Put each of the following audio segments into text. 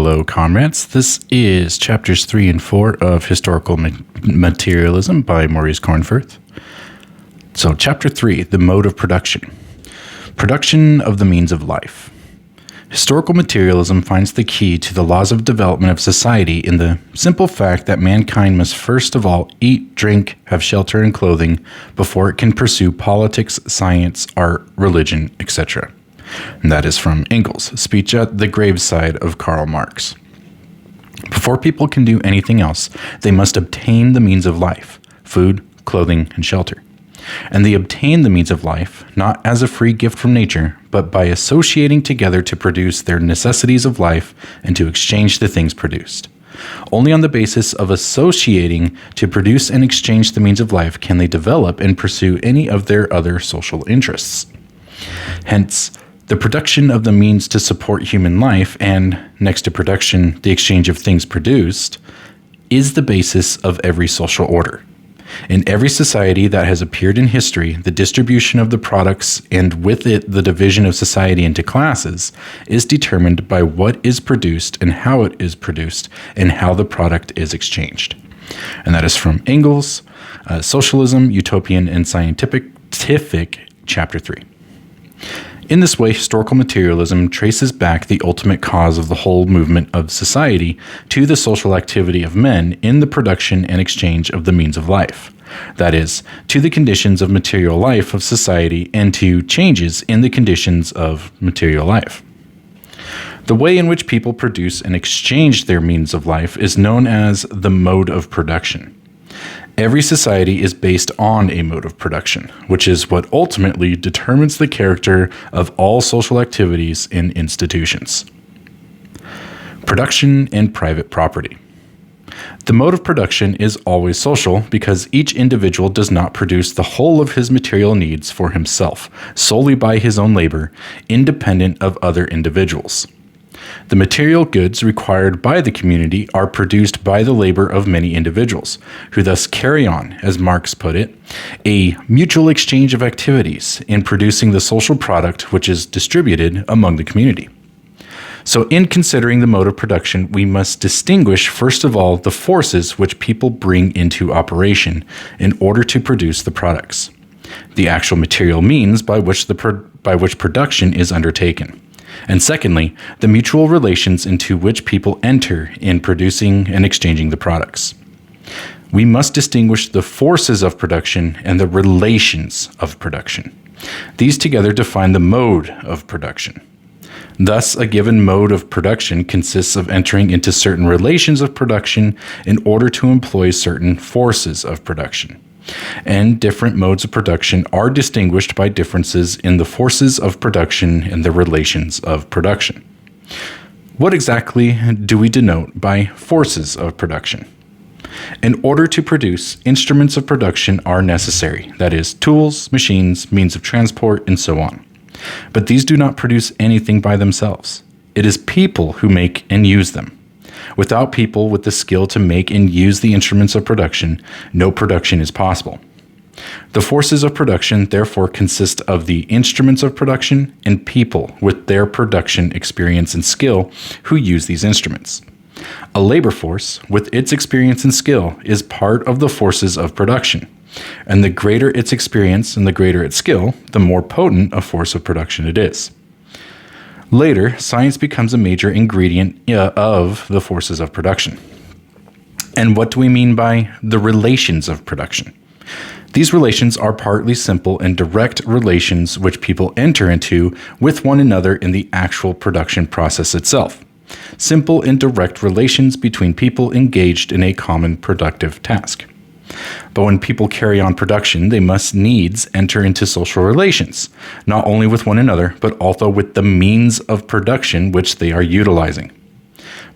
Hello, comrades. This is chapters 3 and 4 of Historical Materialism by Maurice Cornforth. So, chapter 3, the mode of production. Production of the means of life. Historical materialism finds the key to the laws of development of society in the simple fact that mankind must first of all eat, drink, have shelter and clothing before it can pursue politics, science, art, religion, etc. And that is from Engels' speech at the graveside of Karl Marx. Before people can do anything else, they must obtain the means of life, food, clothing, and shelter. And they obtain the means of life, not as a free gift from nature, but by associating together to produce their necessities of life and to exchange the things produced. Only on the basis of associating to produce and exchange the means of life can they develop and pursue any of their other social interests. Hence, the production of the means to support human life and, next to production, the exchange of things produced, is the basis of every social order. In every society that has appeared in history, the distribution of the products and with it the division of society into classes is determined by what is produced and how it is produced and how the product is exchanged. And that is from Engels, Socialism, Utopian, and Scientific, Chapter 3. In this way, historical materialism traces back the ultimate cause of the whole movement of society to the social activity of men in the production and exchange of the means of life. That is, to the conditions of material life of society and to changes in the conditions of material life. The way in which people produce and exchange their means of life is known as the mode of production. Every society is based on a mode of production, which is what ultimately determines the character of all social activities and institutions. Production and private property. The mode of production is always social because each individual does not produce the whole of his material needs for himself, solely by his own labor, independent of other individuals. The material goods required by the community are produced by the labor of many individuals, who thus carry on, as Marx put it, a mutual exchange of activities in producing the social product which is distributed among the community. So in considering the mode of production, we must distinguish first of all the forces which people bring into operation in order to produce the products, the actual material means by which production is undertaken. And secondly, the mutual relations into which people enter in producing and exchanging the products. We must distinguish the forces of production and the relations of production. These together define the mode of production. Thus, a given mode of production consists of entering into certain relations of production in order to employ certain forces of production. And different modes of production are distinguished by differences in the forces of production and the relations of production. What exactly do we denote by forces of production? In order to produce, instruments of production are necessary, that is, tools, machines, means of transport, and so on. But these do not produce anything by themselves. It is people who make and use them. Without people with the skill to make and use the instruments of production, no production is possible. The forces of production therefore consist of the instruments of production and people with their production experience and skill who use these instruments. A labor force, with its experience and skill, is part of the forces of production. And the greater its experience and the greater its skill, the more potent a force of production it is. Later, science becomes a major ingredient of the forces of production. And what do we mean by the relations of production? These relations are partly simple and direct relations which people enter into with one another in the actual production process itself. Simple and direct relations between people engaged in a common productive task. But when people carry on production, they must needs enter into social relations, not only with one another, but also with the means of production which they are utilizing.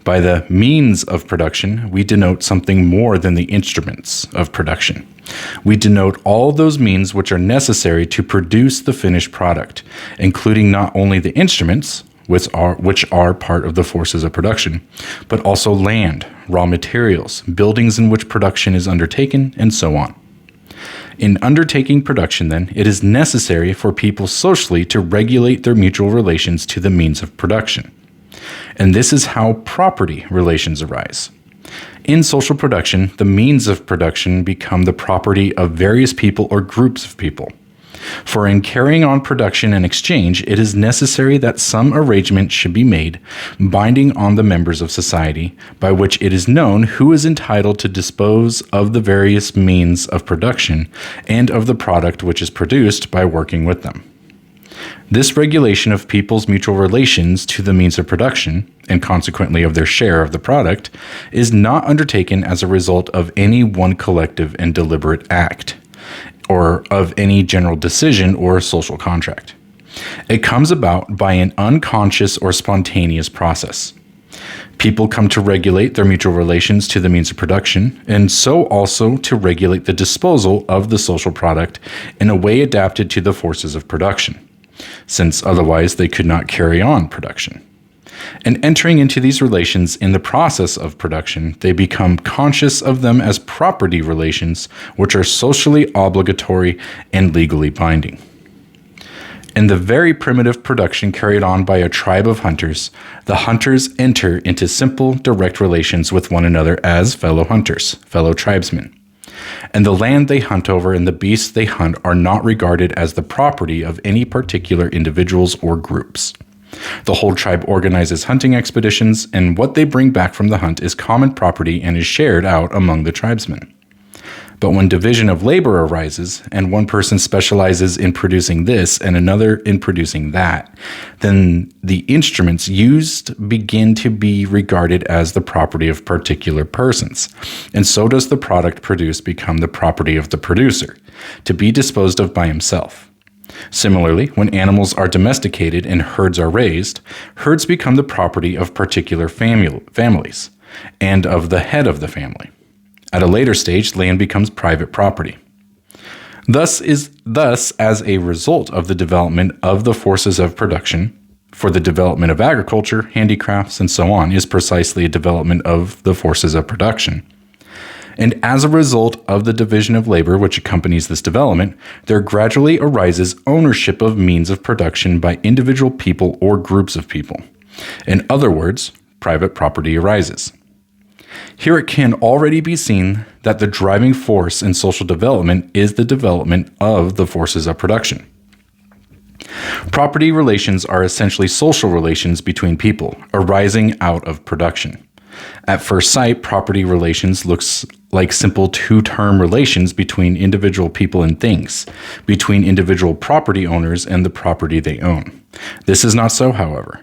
By the means of production, we denote something more than the instruments of production. We denote all those means which are necessary to produce the finished product, including not only the instruments, which are part of the forces of production, but also land, raw materials, buildings in which production is undertaken, and so on. In undertaking production, then, it is necessary for people socially to regulate their mutual relations to the means of production. And this is how property relations arise. In social production, the means of production become the property of various people or groups of people. For in carrying on production and exchange, it is necessary that some arrangement should be made, binding on the members of society, by which it is known who is entitled to dispose of the various means of production and of the product which is produced by working with them. This regulation of people's mutual relations to the means of production, and consequently of their share of the product, is not undertaken as a result of any one collective and deliberate act, or of any general decision or social contract. It comes about by an unconscious or spontaneous process. People come to regulate their mutual relations to the means of production, and so also to regulate the disposal of the social product in a way adapted to the forces of production, since otherwise they could not carry on production. And entering into these relations in the process of production, they become conscious of them as property relations, which are socially obligatory and legally binding. In the very primitive production carried on by a tribe of hunters, the hunters enter into simple, direct relations with one another as fellow hunters, fellow tribesmen. And the land they hunt over and the beasts they hunt are not regarded as the property of any particular individuals or groups. The whole tribe organizes hunting expeditions, and what they bring back from the hunt is common property and is shared out among the tribesmen. But when division of labor arises, and one person specializes in producing this and another in producing that, then the instruments used begin to be regarded as the property of particular persons, and so does the product produced become the property of the producer, to be disposed of by himself. Similarly, when animals are domesticated and herds are raised, herds become the property of particular families and of the head of the family. At a later stage, land becomes private property. Thus, as a result of the development of the forces of production, for the development of agriculture, handicrafts, and so on is precisely a development of the forces of production. And as a result of the division of labor which accompanies this development, there gradually arises ownership of means of production by individual people or groups of people. In other words, private property arises. Here it can already be seen that the driving force in social development is the development of the forces of production. Property relations are essentially social relations between people, arising out of production. At first sight, property relations looks like simple two-term relations between individual people and things, between individual property owners and the property they own. This is not so, however.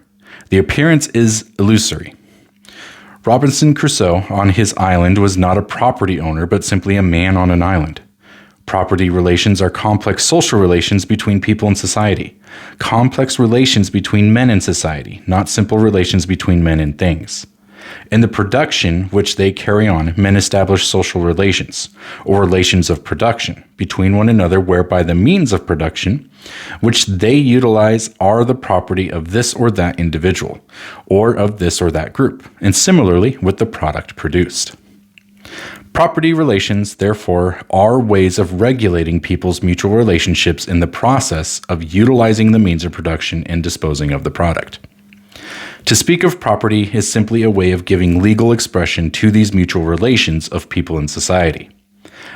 The appearance is illusory. Robinson Crusoe on his island was not a property owner, but simply a man on an island. Property relations are complex social relations between people and society, complex relations between men and society, not simple relations between men and things. In the production which they carry on, men establish social relations, or relations of production, between one another whereby the means of production, which they utilize, are the property of this or that individual, or of this or that group, and similarly with the product produced. Property relations, therefore, are ways of regulating people's mutual relationships in the process of utilizing the means of production and disposing of the product. To speak of property is simply a way of giving legal expression to these mutual relations of people in society.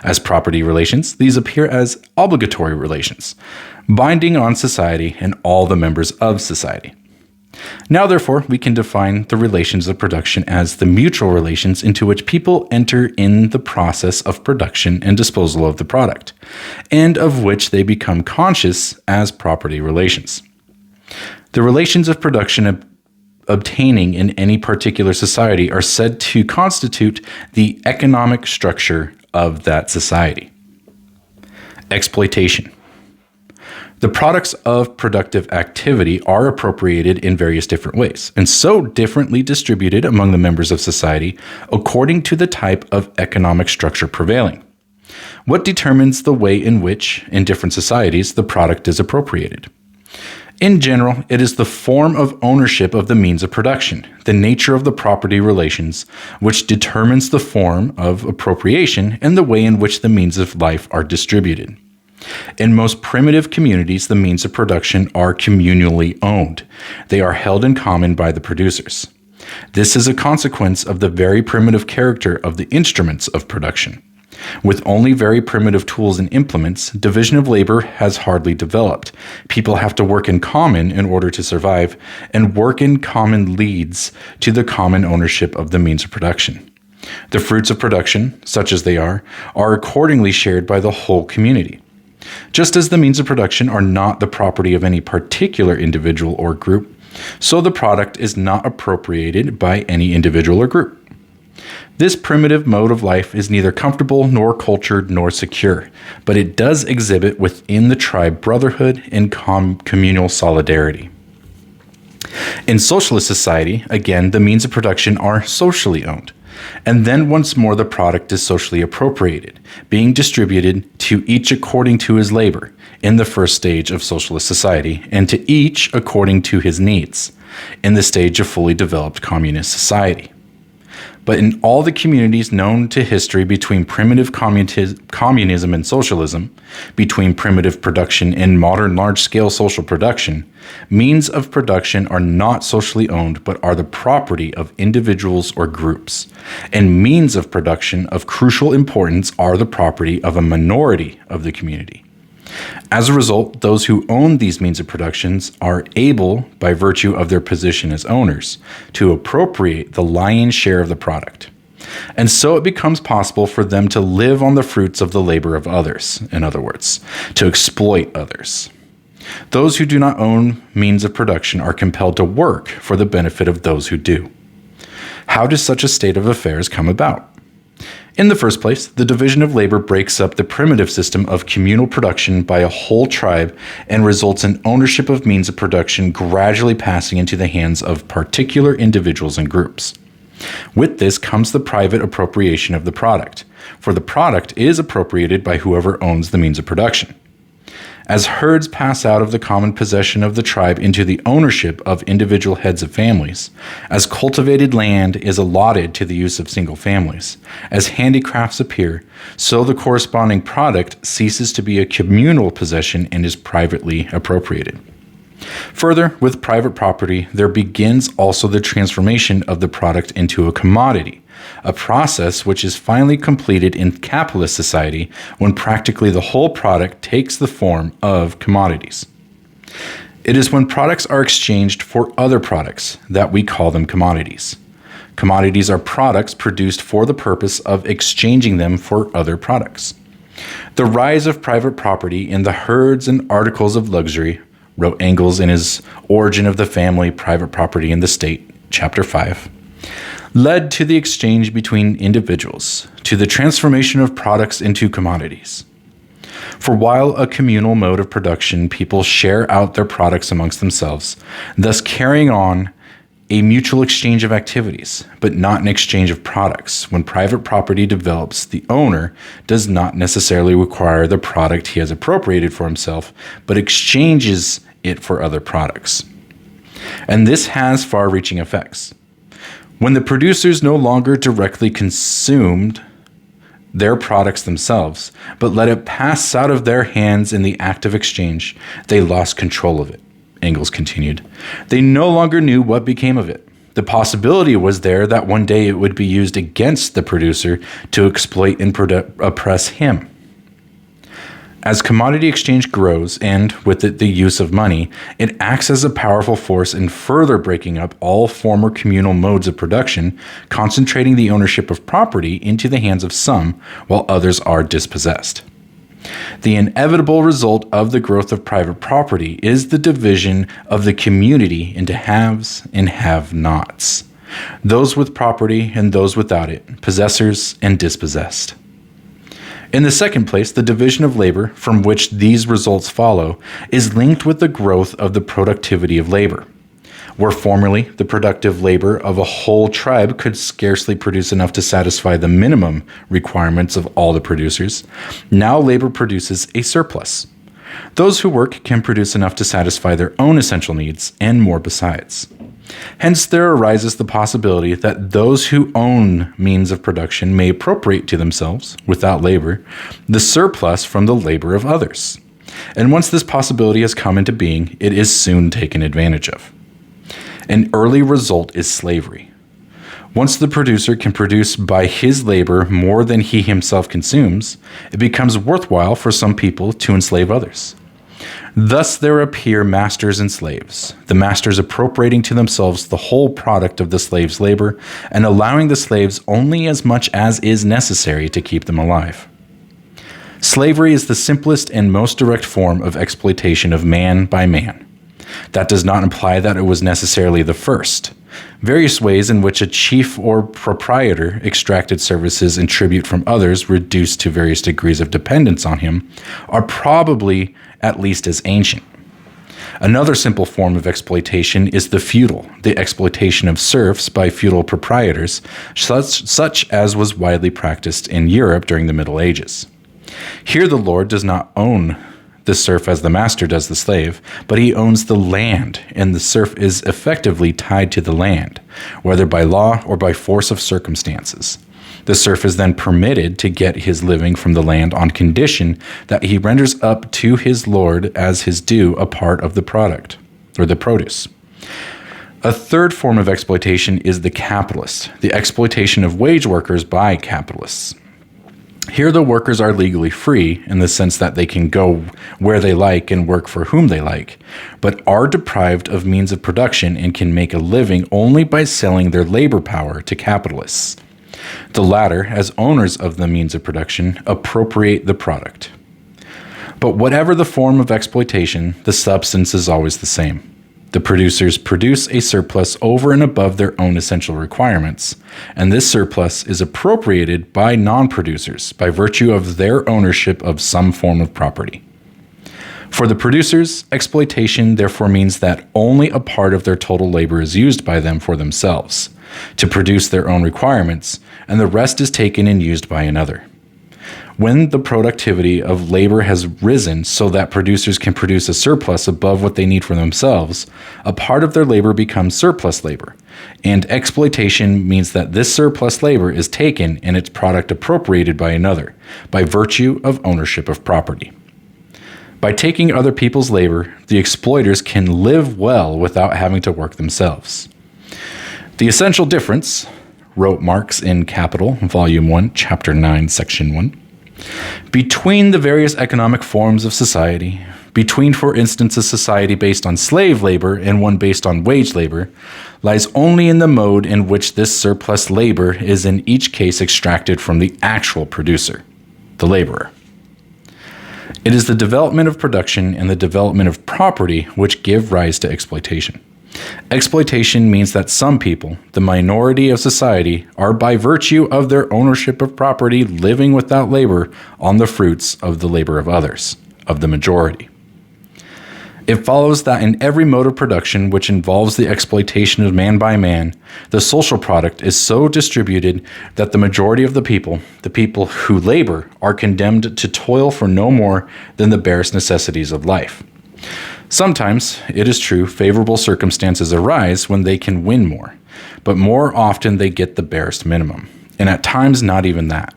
As property relations, these appear as obligatory relations, binding on society and all the members of society. Now, therefore, we can define the relations of production as the mutual relations into which people enter in the process of production and disposal of the product, and of which they become conscious as property relations. The relations of production obtaining in any particular society are said to constitute the economic structure of that society. Exploitation. The products of productive activity are appropriated in various different ways, and so differently distributed among the members of society according to the type of economic structure prevailing. What determines the way in which, in different societies, the product is appropriated? In general, it is the form of ownership of the means of production, the nature of the property relations, which determines the form of appropriation and the way in which the means of life are distributed. In most primitive communities, the means of production are communally owned. They are held in common by the producers. This is a consequence of the very primitive character of the instruments of production. With only very primitive tools and implements, division of labor has hardly developed. People have to work in common in order to survive, and work in common leads to the common ownership of the means of production. The fruits of production, such as they are accordingly shared by the whole community. Just as the means of production are not the property of any particular individual or group, so the product is not appropriated by any individual or group. This primitive mode of life is neither comfortable nor cultured nor secure, but it does exhibit within the tribe brotherhood and communal solidarity. In socialist society, again, the means of production are socially owned. And then once more the product is socially appropriated, being distributed to each according to his labor in the first stage of socialist society, and to each according to his needs in the stage of fully developed communist society. But in all the communities known to history between primitive communism and socialism, between primitive production and modern large-scale social production, means of production are not socially owned but are the property of individuals or groups, and means of production of crucial importance are the property of a minority of the community. As a result, those who own these means of productions are able, by virtue of their position as owners, to appropriate the lion's share of the product. And so it becomes possible for them to live on the fruits of the labor of others, in other words, to exploit others. Those who do not own means of production are compelled to work for the benefit of those who do. How does such a state of affairs come about? In the first place, the division of labor breaks up the primitive system of communal production by a whole tribe and results in ownership of means of production gradually passing into the hands of particular individuals and groups. With this comes the private appropriation of the product, for the product is appropriated by whoever owns the means of production. As herds pass out of the common possession of the tribe into the ownership of individual heads of families, as cultivated land is allotted to the use of single families, as handicrafts appear, so the corresponding product ceases to be a communal possession and is privately appropriated. Further, with private property, there begins also the transformation of the product into a commodity, a process which is finally completed in capitalist society when practically the whole product takes the form of commodities. It is when products are exchanged for other products that we call them commodities. Commodities are products produced for the purpose of exchanging them for other products. The rise of private property in the herds and articles of luxury, wrote Engels in his Origin of the Family, Private Property in the State, Chapter 5, led to the exchange between individuals, to the transformation of products into commodities. For while a communal mode of production, people share out their products amongst themselves, thus carrying on a mutual exchange of activities, but not an exchange of products. When private property develops, the owner does not necessarily require the product he has appropriated for himself, but exchanges it for other products. And this has far-reaching effects. When the producers no longer directly consumed their products themselves, but let it pass out of their hands in the act of exchange, they lost control of it. Engels continued. They no longer knew what became of it. The possibility was there that one day it would be used against the producer to exploit and oppress him. As commodity exchange grows, and with it the use of money, it acts as a powerful force in further breaking up all former communal modes of production, concentrating the ownership of property into the hands of some, while others are dispossessed. The inevitable result of the growth of private property is the division of the community into haves and have-nots, those with property and those without it, possessors and dispossessed. In the second place, the division of labor, from which these results follow, is linked with the growth of the productivity of labor. Where formerly the productive labor of a whole tribe could scarcely produce enough to satisfy the minimum requirements of all the producers, now labor produces a surplus. Those who work can produce enough to satisfy their own essential needs and more besides. Hence, there arises the possibility that those who own means of production may appropriate to themselves, without labor, the surplus from the labor of others. And once this possibility has come into being, it is soon taken advantage of. An early result is slavery. Once the producer can produce by his labor more than he himself consumes, it becomes worthwhile for some people to enslave others. Thus there appear masters and slaves, the masters appropriating to themselves the whole product of the slave's labor and allowing the slaves only as much as is necessary to keep them alive. Slavery is the simplest and most direct form of exploitation of man by man. That does not imply that it was necessarily the first. Various ways in which a chief or proprietor extracted services and tribute from others reduced to various degrees of dependence on him are probably at least as ancient. Another simple form of exploitation is the feudal, the exploitation of serfs by feudal proprietors, such as was widely practiced in Europe during the Middle Ages. Here the lord does not own the serf as the master does the slave, but he owns the land, and the serf is effectively tied to the land, whether by law or by force of circumstances. The serf is then permitted to get his living from the land on condition that he renders up to his lord as his due a part of the product, or the produce. A third form of exploitation is the capitalist, the exploitation of wage workers by capitalists. Here the workers are legally free in the sense that they can go where they like and work for whom they like, but are deprived of means of production and can make a living only by selling their labor power to capitalists. The latter, as owners of the means of production, appropriate the product. But whatever the form of exploitation, the substance is always the same. The producers produce a surplus over and above their own essential requirements, and this surplus is appropriated by non-producers by virtue of their ownership of some form of property. For the producers, exploitation therefore means that only a part of their total labor is used by them for themselves, to produce their own requirements, and the rest is taken and used by another. When the productivity of labor has risen so that producers can produce a surplus above what they need for themselves, a part of their labor becomes surplus labor, and exploitation means that this surplus labor is taken and its product appropriated by another, by virtue of ownership of property. By taking other people's labor, the exploiters can live well without having to work themselves. The essential difference, wrote Marx in Capital, Volume 1, Chapter 9, Section 1, between the various economic forms of society, between, for instance, a society based on slave labor and one based on wage labor, lies only in the mode in which this surplus labor is in each case extracted from the actual producer, the laborer. It is the development of production and the development of property which give rise to exploitation. Exploitation means that some people, the minority of society, are by virtue of their ownership of property living without labor on the fruits of the labor of others, of the majority. It follows that in every mode of production which involves the exploitation of man by man, the social product is so distributed that the majority of the people who labor, are condemned to toil for no more than the barest necessities of life. Sometimes, it is true, favorable circumstances arise when they can win more, but more often they get the barest minimum, and at times not even that.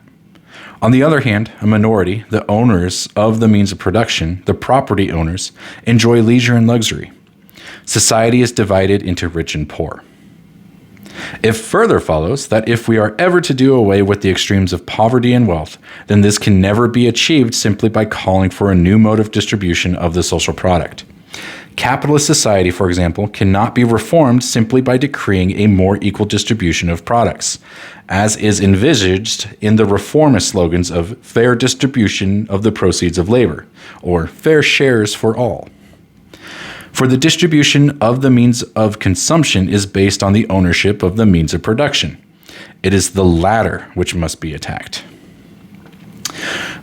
On the other hand, a minority, the owners of the means of production, the property owners, enjoy leisure and luxury. Society is divided into rich and poor. It further follows that if we are ever to do away with the extremes of poverty and wealth, then this can never be achieved simply by calling for a new mode of distribution of the social product. Capitalist society, for example, cannot be reformed simply by decreeing a more equal distribution of products, as is envisaged in the reformist slogans of fair distribution of the proceeds of labor, or fair shares for all. For the distribution of the means of consumption is based on the ownership of the means of production. It is the latter which must be attacked.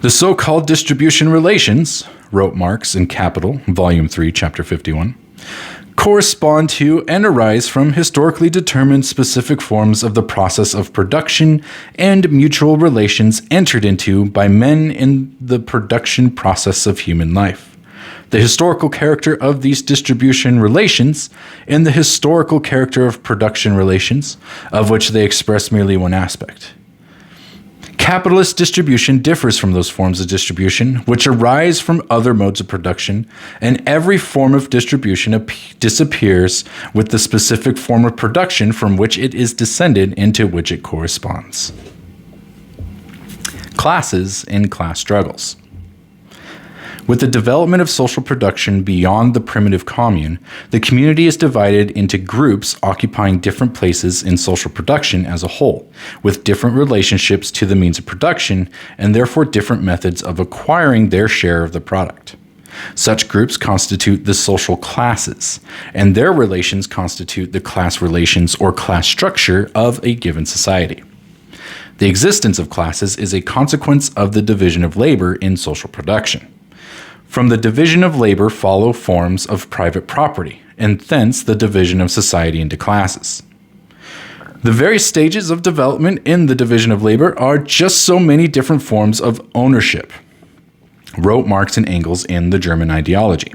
The so-called distribution relations, wrote Marx in Capital, Volume 3, Chapter 51, correspond to and arise from historically determined specific forms of the process of production and mutual relations entered into by men in the production process of human life. the historical character of these distribution relations, and the historical character of production relations, of which they express merely one aspect. Capitalist distribution differs from those forms of distribution which arise from other modes of production, and every form of distribution disappears with the specific form of production from which it is descended into which it corresponds. Classes and class struggles. With the development of social production beyond the primitive commune, the community is divided into groups occupying different places in social production as a whole, with different relationships to the means of production and therefore different methods of acquiring their share of the product. Such groups constitute the social classes, and their relations constitute the class relations or class structure of a given society. The existence of classes is a consequence of the division of labor in social production. From the division of labor follow forms of private property, and thence the division of society into classes. The various stages of development in the division of labor are just so many different forms of ownership, wrote Marx and Engels in the German Ideology.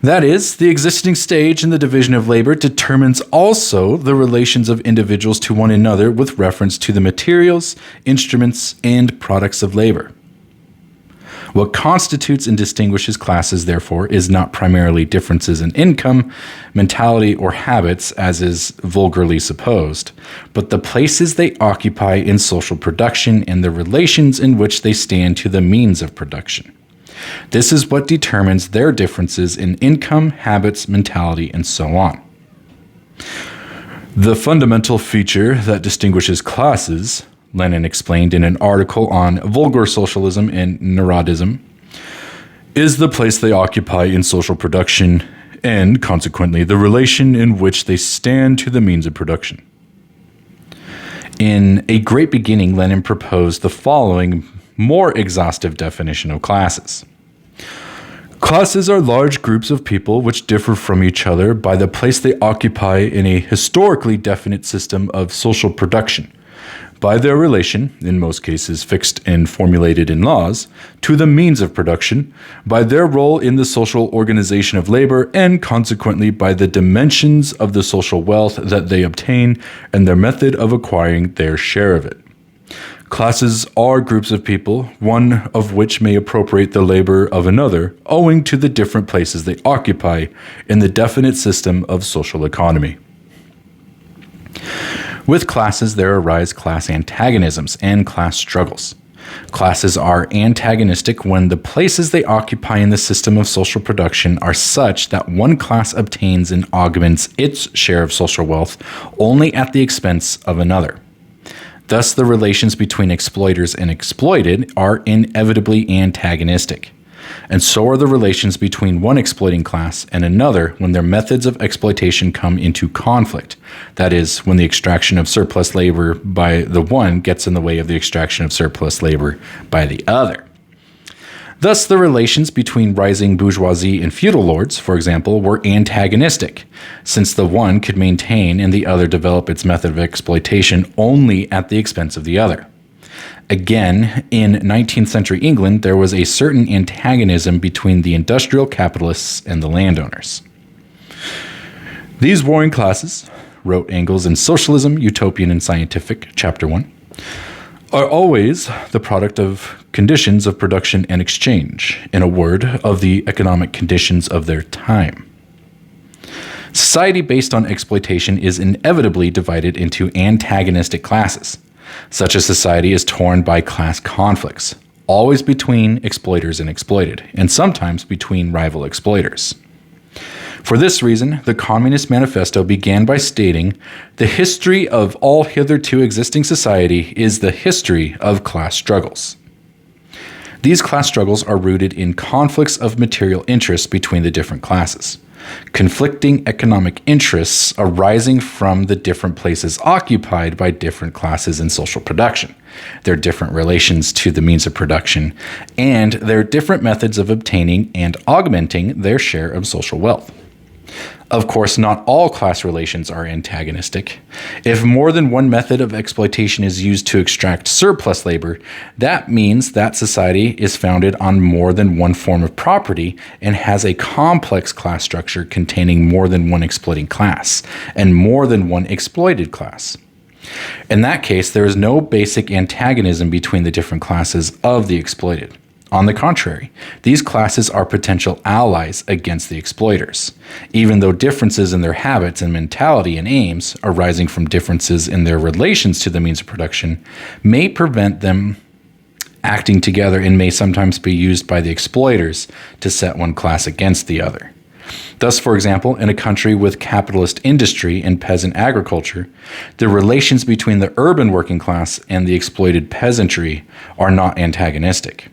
That is, the existing stage in the division of labor determines also the relations of individuals to one another with reference to the materials, instruments, and products of labor. What constitutes and distinguishes classes, therefore, is not primarily differences in income, mentality, or habits, as is vulgarly supposed, but the places they occupy in social production and the relations in which they stand to the means of production. This is what determines their differences in income, habits, mentality, and so on. The fundamental feature that distinguishes classes, Lenin explained in an article on vulgar socialism and neurotism, is the place they occupy in social production and, consequently, the relation in which they stand to the means of production. In A Great Beginning, Lenin proposed the following more exhaustive definition of classes. Classes are large groups of people which differ from each other by the place they occupy in a historically definite system of social production, by their relation, in most cases fixed and formulated in laws, to the means of production, by their role in the social organization of labor, and consequently by the dimensions of the social wealth that they obtain and their method of acquiring their share of it. Classes are groups of people, one of which may appropriate the labor of another, owing to the different places they occupy in the definite system of social economy. With classes, there arise class antagonisms and class struggles. Classes are antagonistic when the places they occupy in the system of social production are such that one class obtains and augments its share of social wealth only at the expense of another. Thus, the relations between exploiters and exploited are inevitably antagonistic. And so are the relations between one exploiting class and another when their methods of exploitation come into conflict. That is, when the extraction of surplus labor by the one gets in the way of the extraction of surplus labor by the other. Thus, the relations between rising bourgeoisie and feudal lords, for example, were antagonistic, since the one could maintain and the other develop its method of exploitation only at the expense of the other. Again, in 19th century England, there was a certain antagonism between the industrial capitalists and the landowners. These warring classes, wrote Engels in Socialism, Utopian and Scientific, Chapter 1, are always the product of conditions of production and exchange, in a word, of the economic conditions of their time. Society based on exploitation is inevitably divided into antagonistic classes. Such a society is torn by class conflicts, always between exploiters and exploited, and sometimes between rival exploiters. For this reason, the Communist Manifesto began by stating, "The history of all hitherto existing society is the history of class struggles." These class struggles are rooted in conflicts of material interests between the different classes. Conflicting economic interests arising from the different places occupied by different classes in social production, their different relations to the means of production, and their different methods of obtaining and augmenting their share of social wealth. Of course, not all class relations are antagonistic. If more than one method of exploitation is used to extract surplus labor, that means that society is founded on more than one form of property and has a complex class structure containing more than one exploiting class and more than one exploited class. In that case, there is no basic antagonism between the different classes of the exploited. On the contrary, these classes are potential allies against the exploiters, even though differences in their habits and mentality and aims, arising from differences in their relations to the means of production, may prevent them acting together and may sometimes be used by the exploiters to set one class against the other. Thus, for example, in a country with capitalist industry and peasant agriculture, the relations between the urban working class and the exploited peasantry are not antagonistic.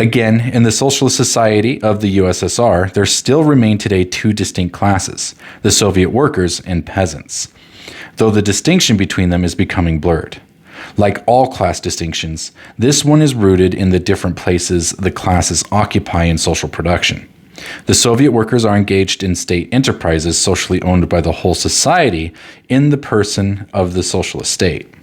Again, in the socialist society of the USSR, there still remain today two distinct classes, the Soviet workers and peasants, though the distinction between them is becoming blurred. Like all class distinctions, this one is rooted in the different places the classes occupy in social production. The Soviet workers are engaged in state enterprises socially owned by the whole society in the person of the socialist state.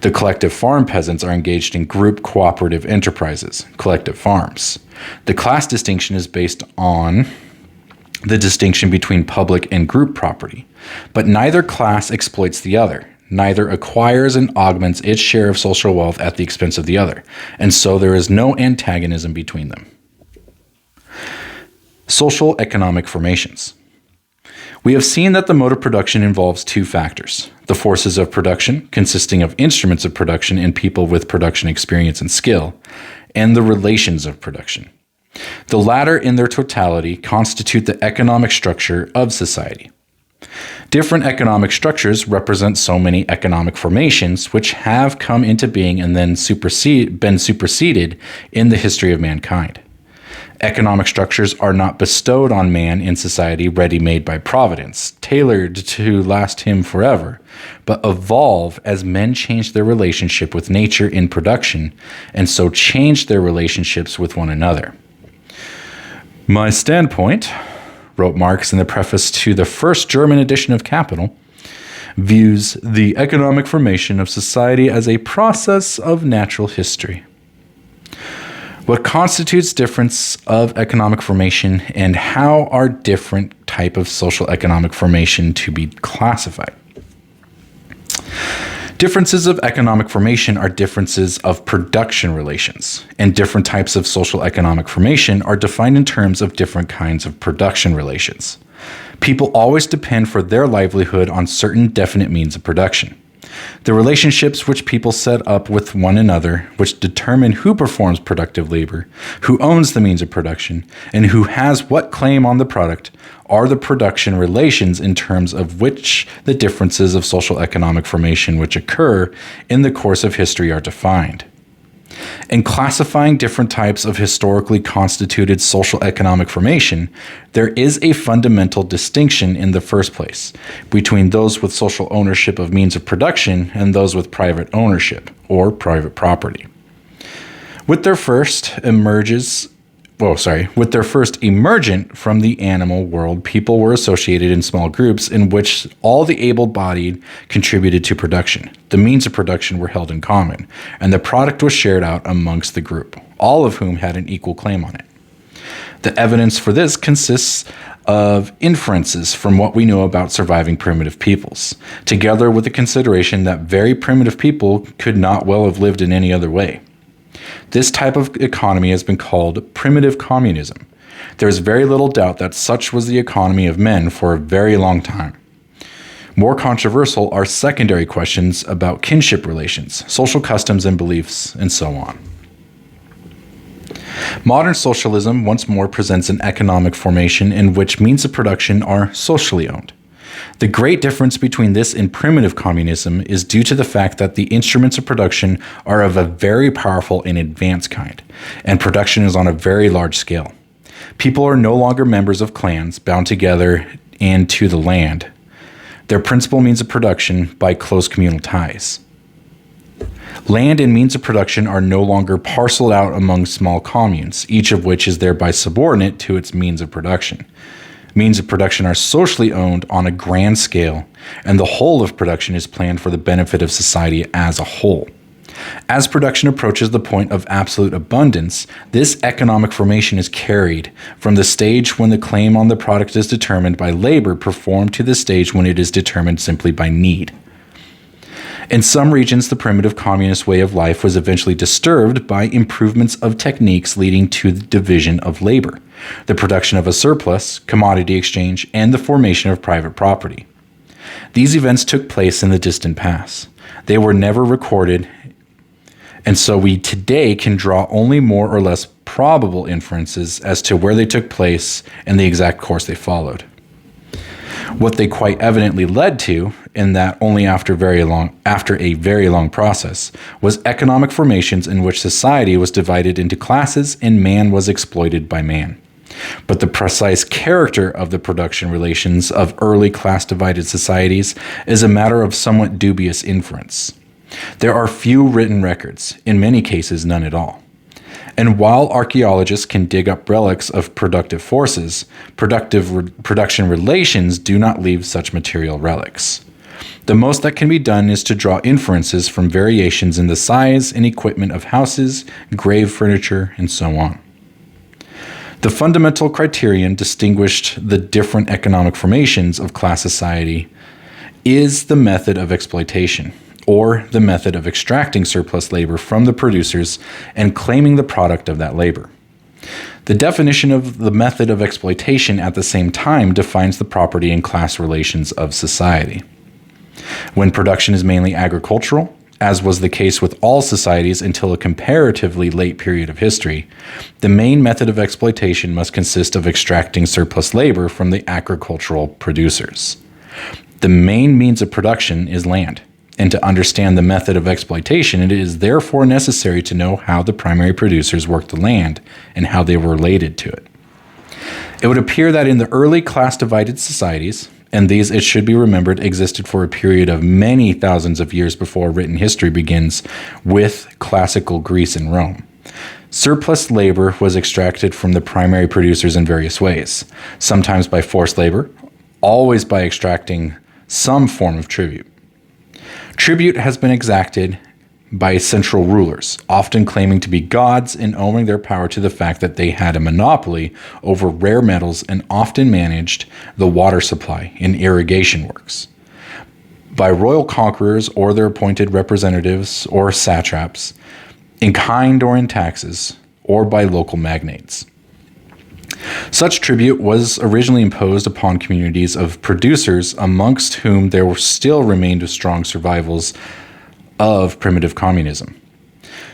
The collective farm peasants are engaged in group cooperative enterprises, collective farms. The class distinction is based on the distinction between public and group property, but neither class exploits the other. Neither acquires and augments its share of social wealth at the expense of the other, and so there is no antagonism between them. Social economic formations. We have seen that the mode of production involves two factors: the forces of production, consisting of instruments of production and people with production experience and skill, and the relations of production. The latter, in their totality, constitute the economic structure of society. Different economic structures represent so many economic formations which have come into being and then been superseded in the history of mankind. Economic structures are not bestowed on man in society ready-made by providence, tailored to last him forever, but evolve as men change their relationship with nature in production, and so change their relationships with one another. My standpoint, wrote Marx in the preface to the first German edition of Capital, views the economic formation of society as a process of natural history. What constitutes difference of economic formation, and how are different type of social economic formation to be classified? Differences of economic formation are differences of production relations, and different types of social economic formation are defined in terms of different kinds of production relations. People always depend for their livelihood on certain definite means of production. The relationships which people set up with one another, which determine who performs productive labor, who owns the means of production, and who has what claim on the product, are the production relations in terms of which the differences of social economic formation which occur in the course of history are defined. In classifying different types of historically constituted social economic formation, there is a fundamental distinction in the first place between those with social ownership of means of production and those with private ownership or private property. With their first emergent from the animal world, people were associated in small groups in which all the able-bodied contributed to production. The means of production were held in common, and the product was shared out amongst the group, all of whom had an equal claim on it. The evidence for this consists of inferences from what we know about surviving primitive peoples, together with the consideration that very primitive people could not well have lived in any other way. This type of economy has been called primitive communism. There is very little doubt that such was the economy of men for a very long time. More controversial are secondary questions about kinship relations, social customs and beliefs, and so on. Modern socialism once more presents an economic formation in which means of production are socially owned. The great difference between this and primitive communism is due to the fact that the instruments of production are of a very powerful and advanced kind, and production is on a very large scale. People are no longer members of clans bound together and to the land, their principal means of production by close communal ties. Land and means of production are no longer parceled out among small communes, each of which is thereby subordinate to its means of production. Means of production are socially owned on a grand scale, and the whole of production is planned for the benefit of society as a whole. As production approaches the point of absolute abundance, this economic formation is carried from the stage when the claim on the product is determined by labor performed to the stage when it is determined simply by need. In some regions, the primitive communist way of life was eventually disturbed by improvements of techniques leading to the division of labor, the production of a surplus, commodity exchange, and the formation of private property. These events took place in the distant past. They were never recorded, and so we today can draw only more or less probable inferences as to where they took place and the exact course they followed. What they quite evidently led to, in that only after a very long process, was economic formations in which society was divided into classes and man was exploited by man. But the precise character of the production relations of early class-divided societies is a matter of somewhat dubious inference. There are few written records, in many cases none at all. And while archaeologists can dig up relics of productive forces, production relations do not leave such material relics. The most that can be done is to draw inferences from variations in the size and equipment of houses, grave furniture, and so on. The fundamental criterion distinguished the different economic formations of class society is the method of exploitation, or the method of extracting surplus labor from the producers and claiming the product of that labor. The definition of the method of exploitation at the same time defines the property and class relations of society. When production is mainly agricultural, as was the case with all societies until a comparatively late period of history, the main method of exploitation must consist of extracting surplus labor from the agricultural producers. The main means of production is land. And to understand the method of exploitation, it is therefore necessary to know how the primary producers worked the land and how they were related to it. It would appear that in the early class-divided societies, and these, it should be remembered, existed for a period of many thousands of years before written history begins with classical Greece and Rome, surplus labor was extracted from the primary producers in various ways, sometimes by forced labor, always by extracting some form of tribute. Tribute has been exacted by central rulers, often claiming to be gods and owing their power to the fact that they had a monopoly over rare metals and often managed the water supply and irrigation works. By royal conquerors or their appointed representatives or satraps, in kind or in taxes, or by local magnates. Such tribute was originally imposed upon communities of producers amongst whom there still remained strong survivals of primitive communism.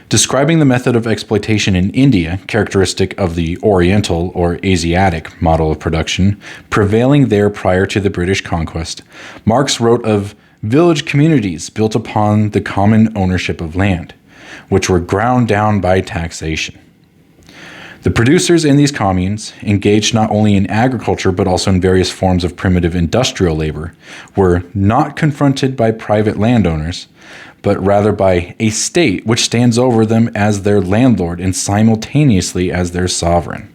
Describing the method of exploitation in India, characteristic of the Oriental or Asiatic model of production, prevailing there prior to the British conquest, Marx wrote of village communities built upon the common ownership of land, which were ground down by taxation. The producers in these communes, engaged not only in agriculture but also in various forms of primitive industrial labor, were not confronted by private landowners, but rather by a state which stands over them as their landlord and simultaneously as their sovereign.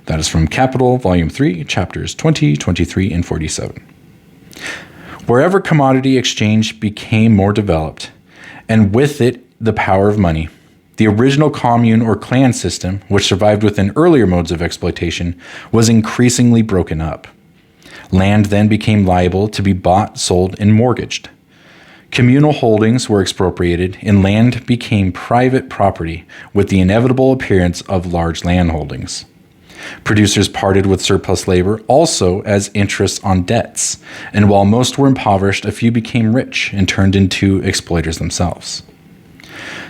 That is from Capital, Volume 3, Chapters 20, 23, and 47. Wherever commodity exchange became more developed, and with it the power of money, the original commune or clan system, which survived within earlier modes of exploitation, was increasingly broken up. Land then became liable to be bought, sold, and mortgaged. Communal holdings were expropriated, and land became private property with the inevitable appearance of large land holdings. Producers parted with surplus labor also as interest on debts, and while most were impoverished, a few became rich and turned into exploiters themselves.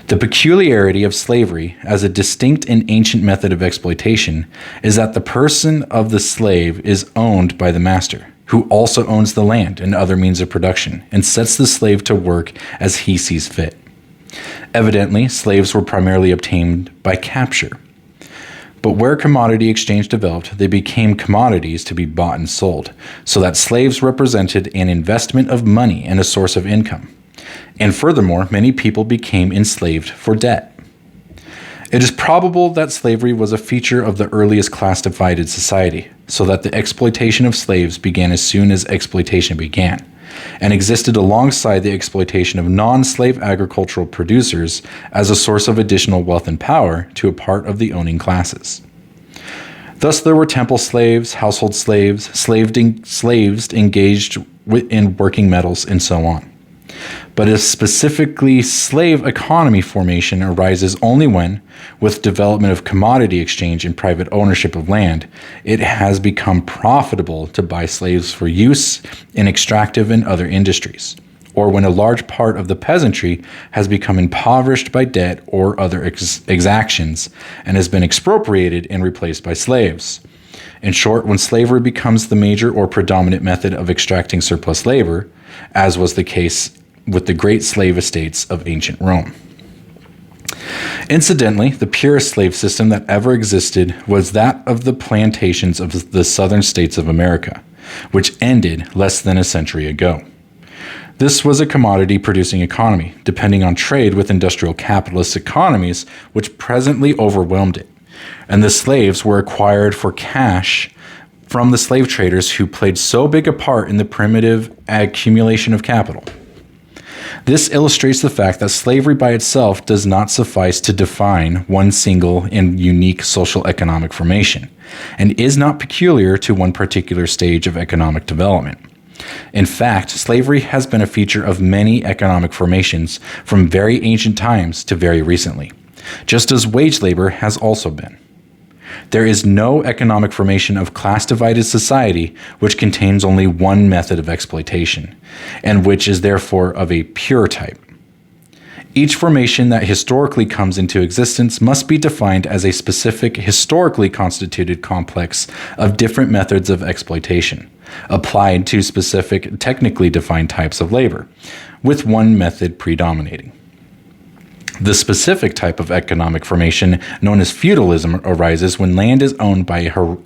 The peculiarity of slavery as a distinct and ancient method of exploitation is that the person of the slave is owned by the master, who also owns the land and other means of production, and sets the slave to work as he sees fit. Evidently, slaves were primarily obtained by capture. But where commodity exchange developed, they became commodities to be bought and sold, so that slaves represented an investment of money and a source of income. And furthermore, many people became enslaved for debt. It is probable that slavery was a feature of the earliest class-divided society, so that the exploitation of slaves began as soon as exploitation began, and existed alongside the exploitation of non-slave agricultural producers as a source of additional wealth and power to a part of the owning classes. Thus, there were temple slaves, household slaves, slaves engaged in working metals, and so on. But a specifically slave economy formation arises only when, with development of commodity exchange and private ownership of land, it has become profitable to buy slaves for use in extractive and other industries, or when a large part of the peasantry has become impoverished by debt or other exactions and has been expropriated and replaced by slaves. In short, when slavery becomes the major or predominant method of extracting surplus labor, as was the case with the great slave estates of ancient Rome. Incidentally, the purest slave system that ever existed was that of the plantations of the southern states of America, which ended less than a century ago. This was a commodity-producing economy, depending on trade with industrial capitalist economies, which presently overwhelmed it, and the slaves were acquired for cash from the slave traders who played so big a part in the primitive accumulation of capital. This illustrates the fact that slavery by itself does not suffice to define one single and unique social economic formation, and is not peculiar to one particular stage of economic development. In fact, slavery has been a feature of many economic formations from very ancient times to very recently, just as wage labor has also been. There is no economic formation of class-divided society which contains only one method of exploitation, and which is therefore of a pure type. Each formation that historically comes into existence must be defined as a specific historically constituted complex of different methods of exploitation, applied to specific technically defined types of labor, with one method predominating. The specific type of economic formation known as feudalism arises when land is owned by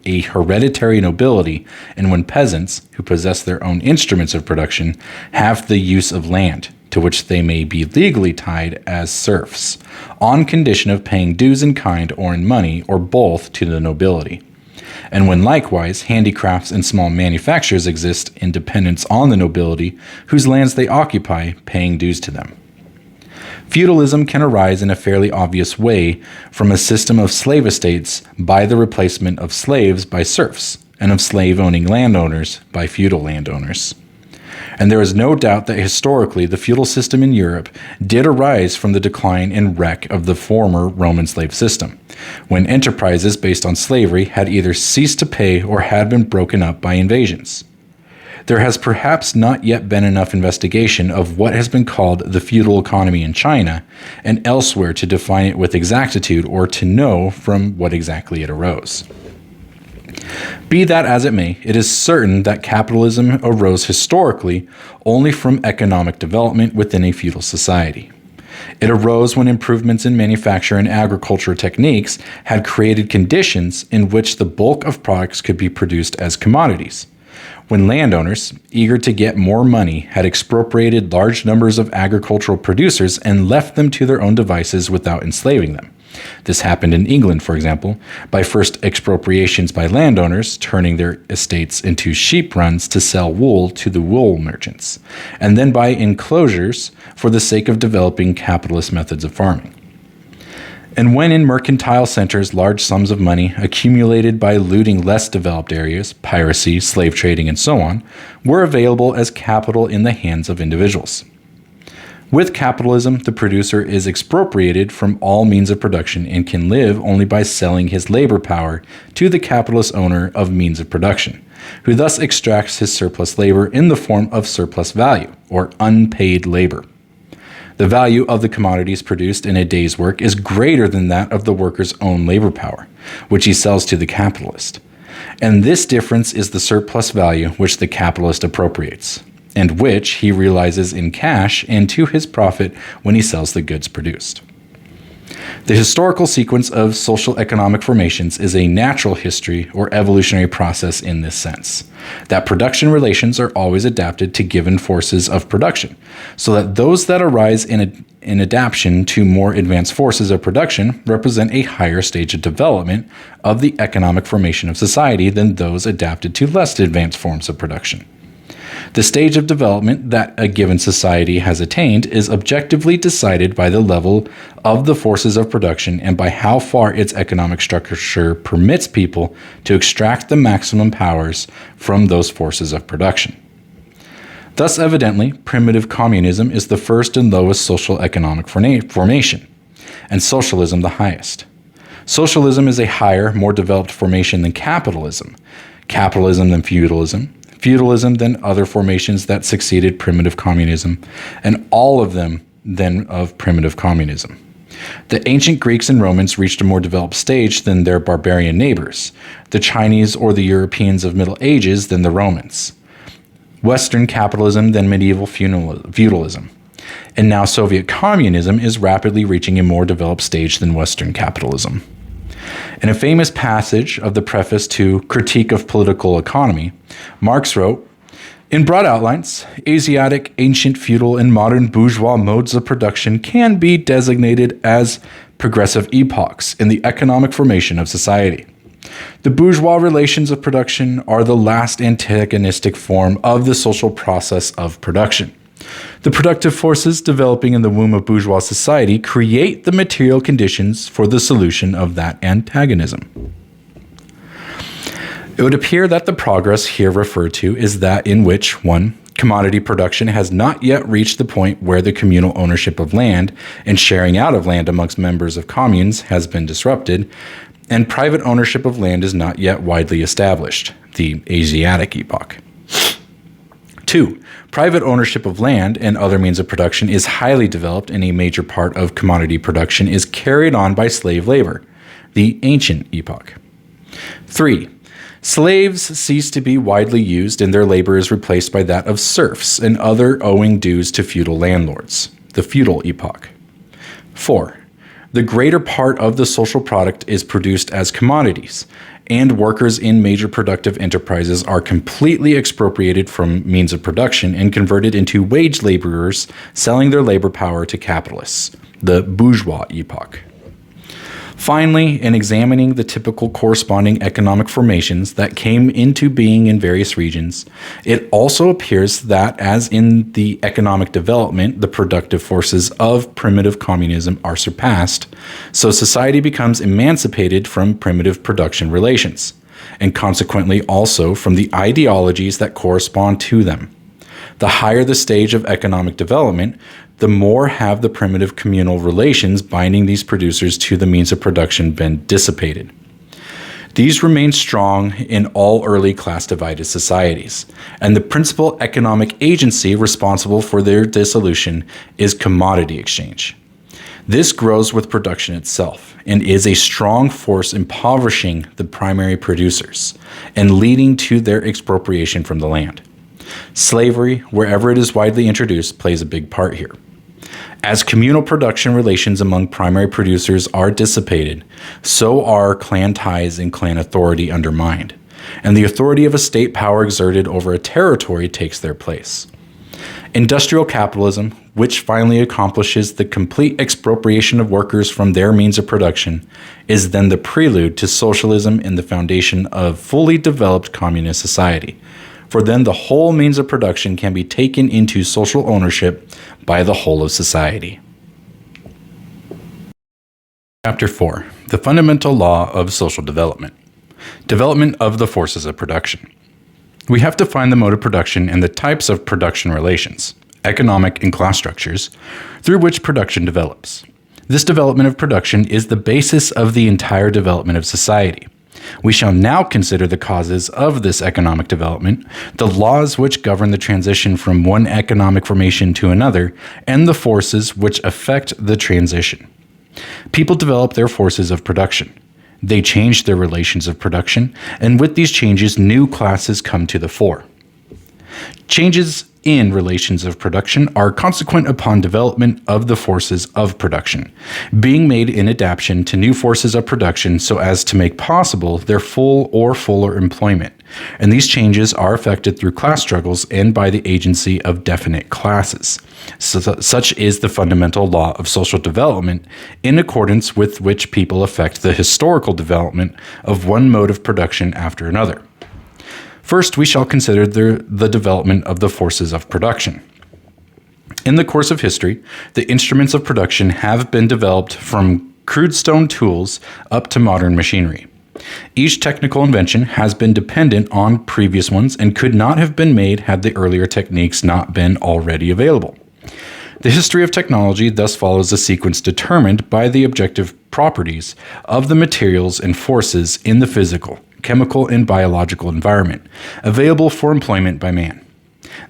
a hereditary nobility and when peasants, who possess their own instruments of production, have the use of land, to which they may be legally tied as serfs, on condition of paying dues in kind or in money or both to the nobility. And when likewise handicrafts and small manufactures exist in dependence on the nobility whose lands they occupy, paying dues to them. Feudalism can arise in a fairly obvious way from a system of slave estates by the replacement of slaves by serfs, and of slave-owning landowners by feudal landowners. And there is no doubt that historically the feudal system in Europe did arise from the decline and wreck of the former Roman slave system, when enterprises based on slavery had either ceased to pay or had been broken up by invasions. There has perhaps not yet been enough investigation of what has been called the feudal economy in China and elsewhere to define it with exactitude or to know from what exactly it arose. Be that as it may, it is certain that capitalism arose historically only from economic development within a feudal society. It arose when improvements in manufacture and agriculture techniques had created conditions in which the bulk of products could be produced as commodities. When landowners, eager to get more money, had expropriated large numbers of agricultural producers and left them to their own devices without enslaving them. This happened in England, for example, by first expropriations by landowners, turning their estates into sheep runs to sell wool to the wool merchants, and then by enclosures for the sake of developing capitalist methods of farming. And when in mercantile centers large sums of money accumulated by looting less developed areas, piracy, slave trading, and so on, were available as capital in the hands of individuals. With capitalism, the producer is expropriated from all means of production and can live only by selling his labor power to the capitalist owner of means of production, who thus extracts his surplus labor in the form of surplus value, or unpaid labor. The value of the commodities produced in a day's work is greater than that of the worker's own labor power, which he sells to the capitalist. And this difference is the surplus value which the capitalist appropriates, and which he realizes in cash and to his profit when he sells the goods produced. The historical sequence of social economic formations is a natural history or evolutionary process in this sense, that production relations are always adapted to given forces of production, so that those that arise in in adaptation to more advanced forces of production represent a higher stage of development of the economic formation of society than those adapted to less advanced forms of production. The stage of development that a given society has attained is objectively decided by the level of the forces of production and by how far its economic structure permits people to extract the maximum powers from those forces of production. Thus, evidently, primitive communism is the first and lowest social economic formation, and socialism the highest. Socialism is a higher, more developed formation than capitalism, capitalism than feudalism, feudalism than other formations that succeeded primitive communism, and all of them then of primitive communism. The ancient Greeks and Romans reached a more developed stage than their barbarian neighbors, the Chinese or the Europeans of Middle Ages than the Romans, Western capitalism than medieval feudalism, and now Soviet communism is rapidly reaching a more developed stage than Western capitalism. In a famous passage of the preface to Critique of Political Economy, Marx wrote, "In broad outlines, Asiatic, ancient, feudal, and modern bourgeois modes of production can be designated as progressive epochs in the economic formation of society. The bourgeois relations of production are the last antagonistic form of the social process of production. The productive forces developing in the womb of bourgeois society create the material conditions for the solution of that antagonism." It would appear that the progress here referred to is that in which, 1. Commodity production has not yet reached the point where the communal ownership of land and sharing out of land amongst members of communes has been disrupted, and private ownership of land is not yet widely established, the Asiatic epoch. 2. Private ownership of land and other means of production is highly developed, and a major part of commodity production is carried on by slave labor, the ancient epoch. 3. Slaves cease to be widely used, and their labor is replaced by that of serfs and other owing dues to feudal landlords, the feudal epoch. 4. The greater part of the social product is produced as commodities, and workers in major productive enterprises are completely expropriated from means of production and converted into wage laborers selling their labor power to capitalists, the bourgeois epoch. Finally, in examining the typical corresponding economic formations that came into being in various regions, it also appears that, as in the economic development, the productive forces of primitive communism are surpassed, so society becomes emancipated from primitive production relations, and consequently also from the ideologies that correspond to them. The higher the stage of economic development, the more have the primitive communal relations binding these producers to the means of production been dissipated. These remain strong in all early class-divided societies, and the principal economic agency responsible for their dissolution is commodity exchange. This grows with production itself and is a strong force impoverishing the primary producers and leading to their expropriation from the land. Slavery, wherever it is widely introduced, plays a big part here. As communal production relations among primary producers are dissipated, so are clan ties and clan authority undermined, and the authority of a state power exerted over a territory takes their place. Industrial capitalism, which finally accomplishes the complete expropriation of workers from their means of production, is then the prelude to socialism and the foundation of fully developed communist society. For then the whole means of production can be taken into social ownership by the whole of society. Chapter 4. The Fundamental Law of Social Development. Development of the Forces of Production. We have to find the mode of production and the types of production relations, economic and class structures, through which production develops. This development of production is the basis of the entire development of society. We shall now consider the causes of this economic development, the laws which govern the transition from one economic formation to another, and the forces which affect the transition. People develop their forces of production. They change their relations of production, and with these changes, new classes come to the fore. Changes in relations of production are consequent upon development of the forces of production, being made in adaptation to new forces of production so as to make possible their full or fuller employment. And these changes are effected through class struggles and by the agency of definite classes. Such is the fundamental law of social development, in accordance with which people affect the historical development of one mode of production after another. First, we shall consider the development of the forces of production. In the course of history, the instruments of production have been developed from crude stone tools up to modern machinery. Each technical invention has been dependent on previous ones and could not have been made had the earlier techniques not been already available. The history of technology thus follows a sequence determined by the objective properties of the materials and forces in the physical, chemical, and biological environment, available for employment by man.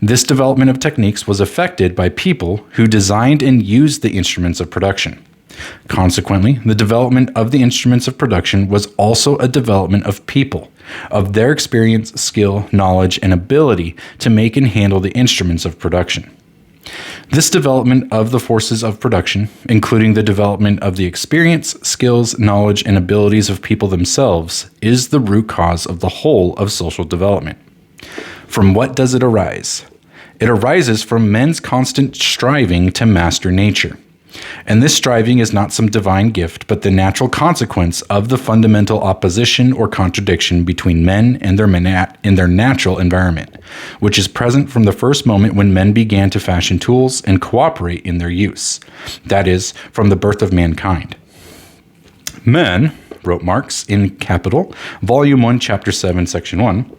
This development of techniques was effected by people who designed and used the instruments of production. Consequently, the development of the instruments of production was also a development of people, of their experience, skill, knowledge, and ability to make and handle the instruments of production. This development of the forces of production, including the development of the experience, skills, knowledge, and abilities of people themselves, is the root cause of the whole of social development. From what does it arise? It arises from men's constant striving to master nature. And this striving is not some divine gift, but the natural consequence of the fundamental opposition or contradiction between men and in their natural environment, which is present from the first moment when men began to fashion tools and cooperate in their use. That is, from the birth of mankind. Men, wrote Marx in Capital, Volume 1, Chapter 7, Section 1,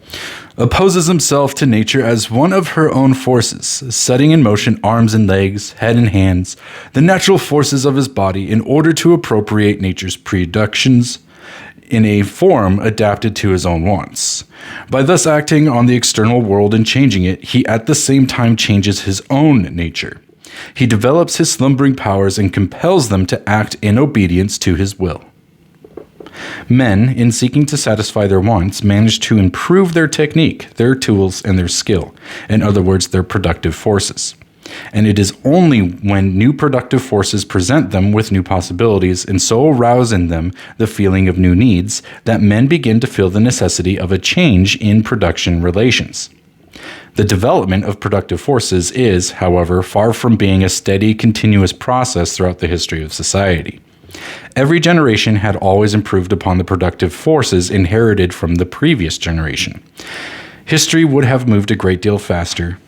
opposes himself to nature as one of her own forces, setting in motion arms and legs, head and hands, the natural forces of his body, in order to appropriate nature's productions in a form adapted to his own wants. By thus acting on the external world and changing it, he at the same time changes his own nature. He develops his slumbering powers and compels them to act in obedience to his will. Men, in seeking to satisfy their wants, manage to improve their technique, their tools, and their skill. In other words, their productive forces. And it is only when new productive forces present them with new possibilities and so arouse in them the feeling of new needs that men begin to feel the necessity of a change in production relations. The development of productive forces is, however, far from being a steady, continuous process throughout the history of society. Every generation had always improved upon the productive forces inherited from the previous generation. History would have moved a great deal faster.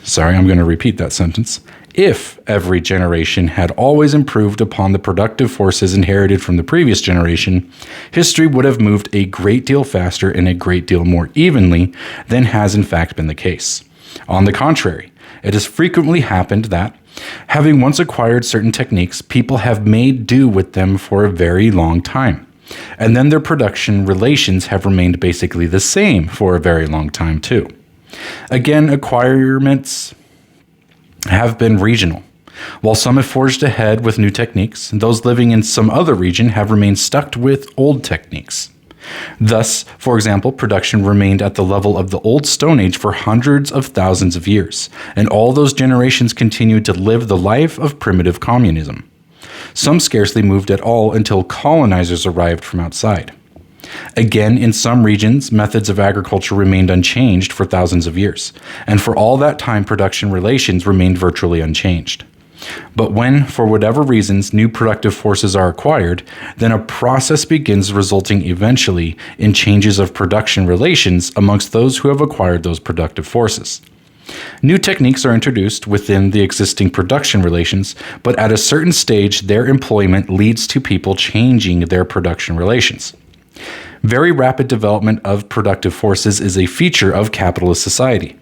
Sorry, I'm going to repeat that sentence. If every generation had always improved upon the productive forces inherited from the previous generation, history would have moved a great deal faster and a great deal more evenly than has in fact been the case. On the contrary, it has frequently happened that, having once acquired certain techniques, people have made do with them for a very long time. And then their production relations have remained basically the same for a very long time too. Again, acquirements have been regional. While some have forged ahead with new techniques, those living in some other region have remained stuck with old techniques. Thus, for example, production remained at the level of the old Stone Age for hundreds of thousands of years, and all those generations continued to live the life of primitive communism. Some scarcely moved at all until colonizers arrived from outside. Again, in some regions, methods of agriculture remained unchanged for thousands of years, and for all that time, production relations remained virtually unchanged. But when, for whatever reasons, new productive forces are acquired, then a process begins resulting eventually in changes of production relations amongst those who have acquired those productive forces. New techniques are introduced within the existing production relations, but at a certain stage, their employment leads to people changing their production relations. Very rapid development of productive forces is a feature of capitalist society.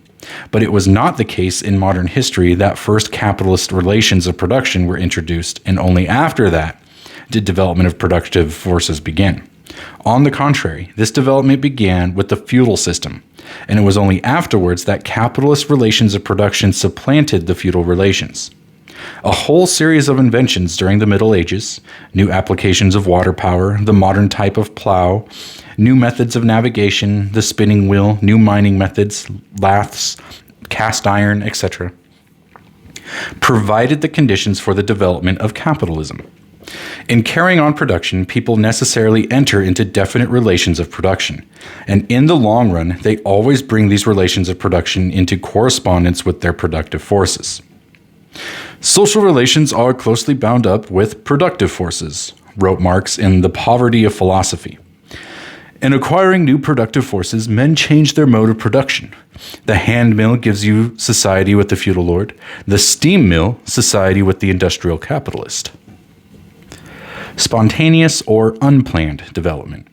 But it was not the case in modern history that first capitalist relations of production were introduced, and only after that did development of productive forces begin. On the contrary, this development began with the feudal system, and it was only afterwards that capitalist relations of production supplanted the feudal relations. A whole series of inventions during the Middle Ages, new applications of water power, the modern type of plow, new methods of navigation, the spinning wheel, new mining methods, laths, cast iron, etc., provided the conditions for the development of capitalism. In carrying on production, people necessarily enter into definite relations of production, and in the long run, they always bring these relations of production into correspondence with their productive forces. Social relations are closely bound up with productive forces, wrote Marx in The Poverty of Philosophy. In acquiring new productive forces, men change their mode of production. The hand mill gives you society with the feudal lord, the steam mill, society with the industrial capitalist. Spontaneous or unplanned development.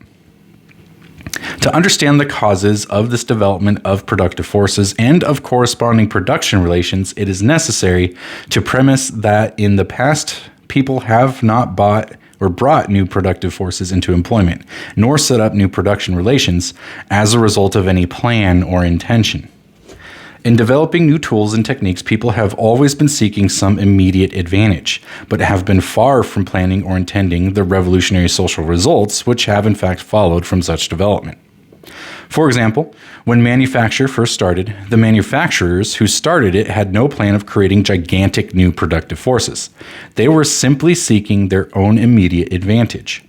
To understand the causes of this development of productive forces and of corresponding production relations, it is necessary to premise that in the past, people have not bought or brought new productive forces into employment, nor set up new production relations as a result of any plan or intention. In developing new tools and techniques, people have always been seeking some immediate advantage, but have been far from planning or intending the revolutionary social results which have in fact followed from such development. For example, when manufacture first started, the manufacturers who started it had no plan of creating gigantic new productive forces. They were simply seeking their own immediate advantage.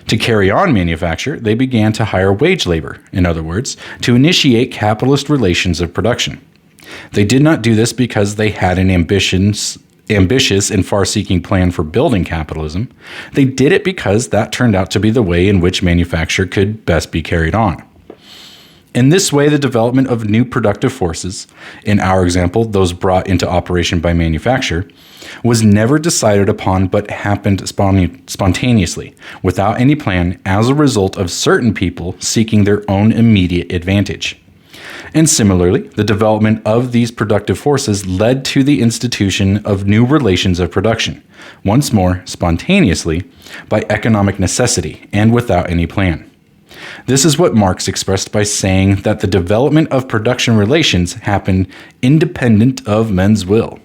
To carry on manufacture, they began to hire wage labor, in other words, to initiate capitalist relations of production. They did not do this because they had an ambitious and far-seeking plan for building capitalism. They did it because that turned out to be the way in which manufacture could best be carried on. In this way, the development of new productive forces, in our example, those brought into operation by manufacture, was never decided upon but happened spontaneously, without any plan, as a result of certain people seeking their own immediate advantage. And similarly, the development of these productive forces led to the institution of new relations of production, once more spontaneously, by economic necessity and without any plan. This is what Marx expressed by saying that the development of production relations happened independent of men's will.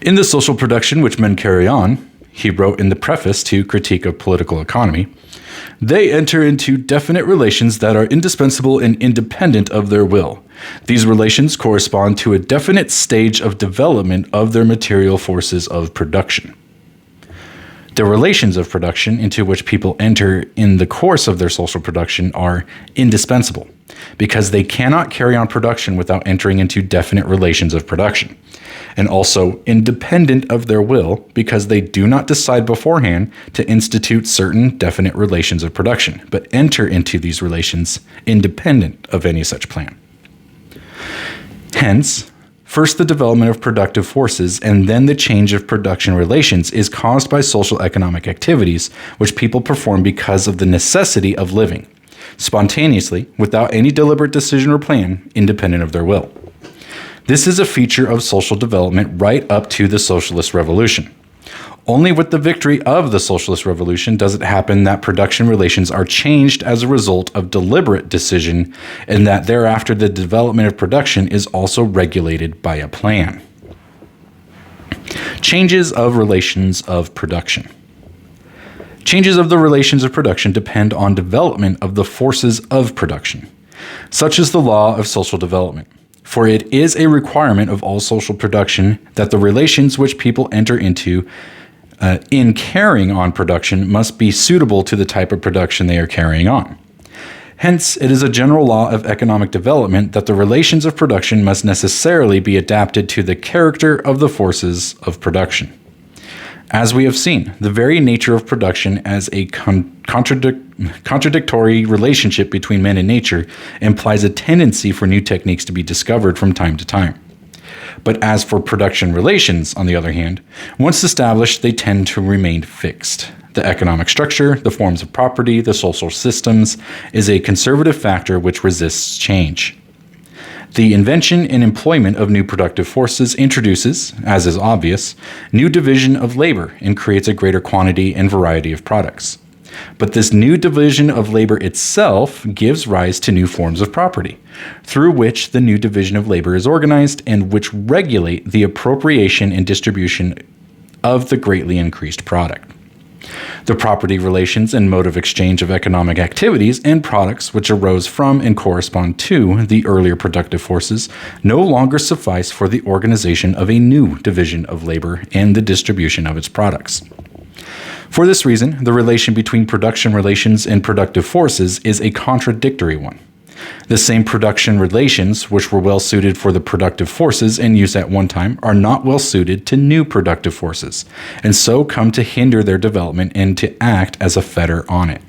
In the social production which men carry on, he wrote in the preface to Critique of Political Economy, they enter into definite relations that are indispensable and independent of their will. These relations correspond to a definite stage of development of their material forces of production. The relations of production into which people enter in the course of their social production are indispensable, because they cannot carry on production without entering into definite relations of production, and also independent of their will, because they do not decide beforehand to institute certain definite relations of production, but enter into these relations independent of any such plan. Hence, first, the development of productive forces and then the change of production relations is caused by social economic activities which people perform because of the necessity of living, spontaneously, without any deliberate decision or plan, independent of their will. This is a feature of social development right up to the Socialist Revolution. Only with the victory of the Socialist Revolution does it happen that production relations are changed as a result of deliberate decision, and that thereafter the development of production is also regulated by a plan. Changes of relations of production. Changes of the relations of production depend on development of the forces of production. Such is the law of social development. For it is a requirement of all social production that the relations which people enter into in carrying on production must be suitable to the type of production they are carrying on. Hence, it is a general law of economic development that the relations of production must necessarily be adapted to the character of the forces of production. As we have seen, the very nature of production as a contradictory relationship between men and nature implies a tendency for new techniques to be discovered from time to time. But as for production relations, on the other hand, once established, they tend to remain fixed. The economic structure, the forms of property, the social systems is a conservative factor which resists change. The invention and employment of new productive forces introduces, as is obvious, new division of labor and creates a greater quantity and variety of products. But this new division of labor itself gives rise to new forms of property, through which the new division of labor is organized and which regulate the appropriation and distribution of the greatly increased product. The property relations and mode of exchange of economic activities and products which arose from and correspond to the earlier productive forces no longer suffice for the organization of a new division of labor and the distribution of its products. For this reason, the relation between production relations and productive forces is a contradictory one. The same production relations, which were well suited for the productive forces in use at one time, are not well suited to new productive forces, and so come to hinder their development and to act as a fetter on it.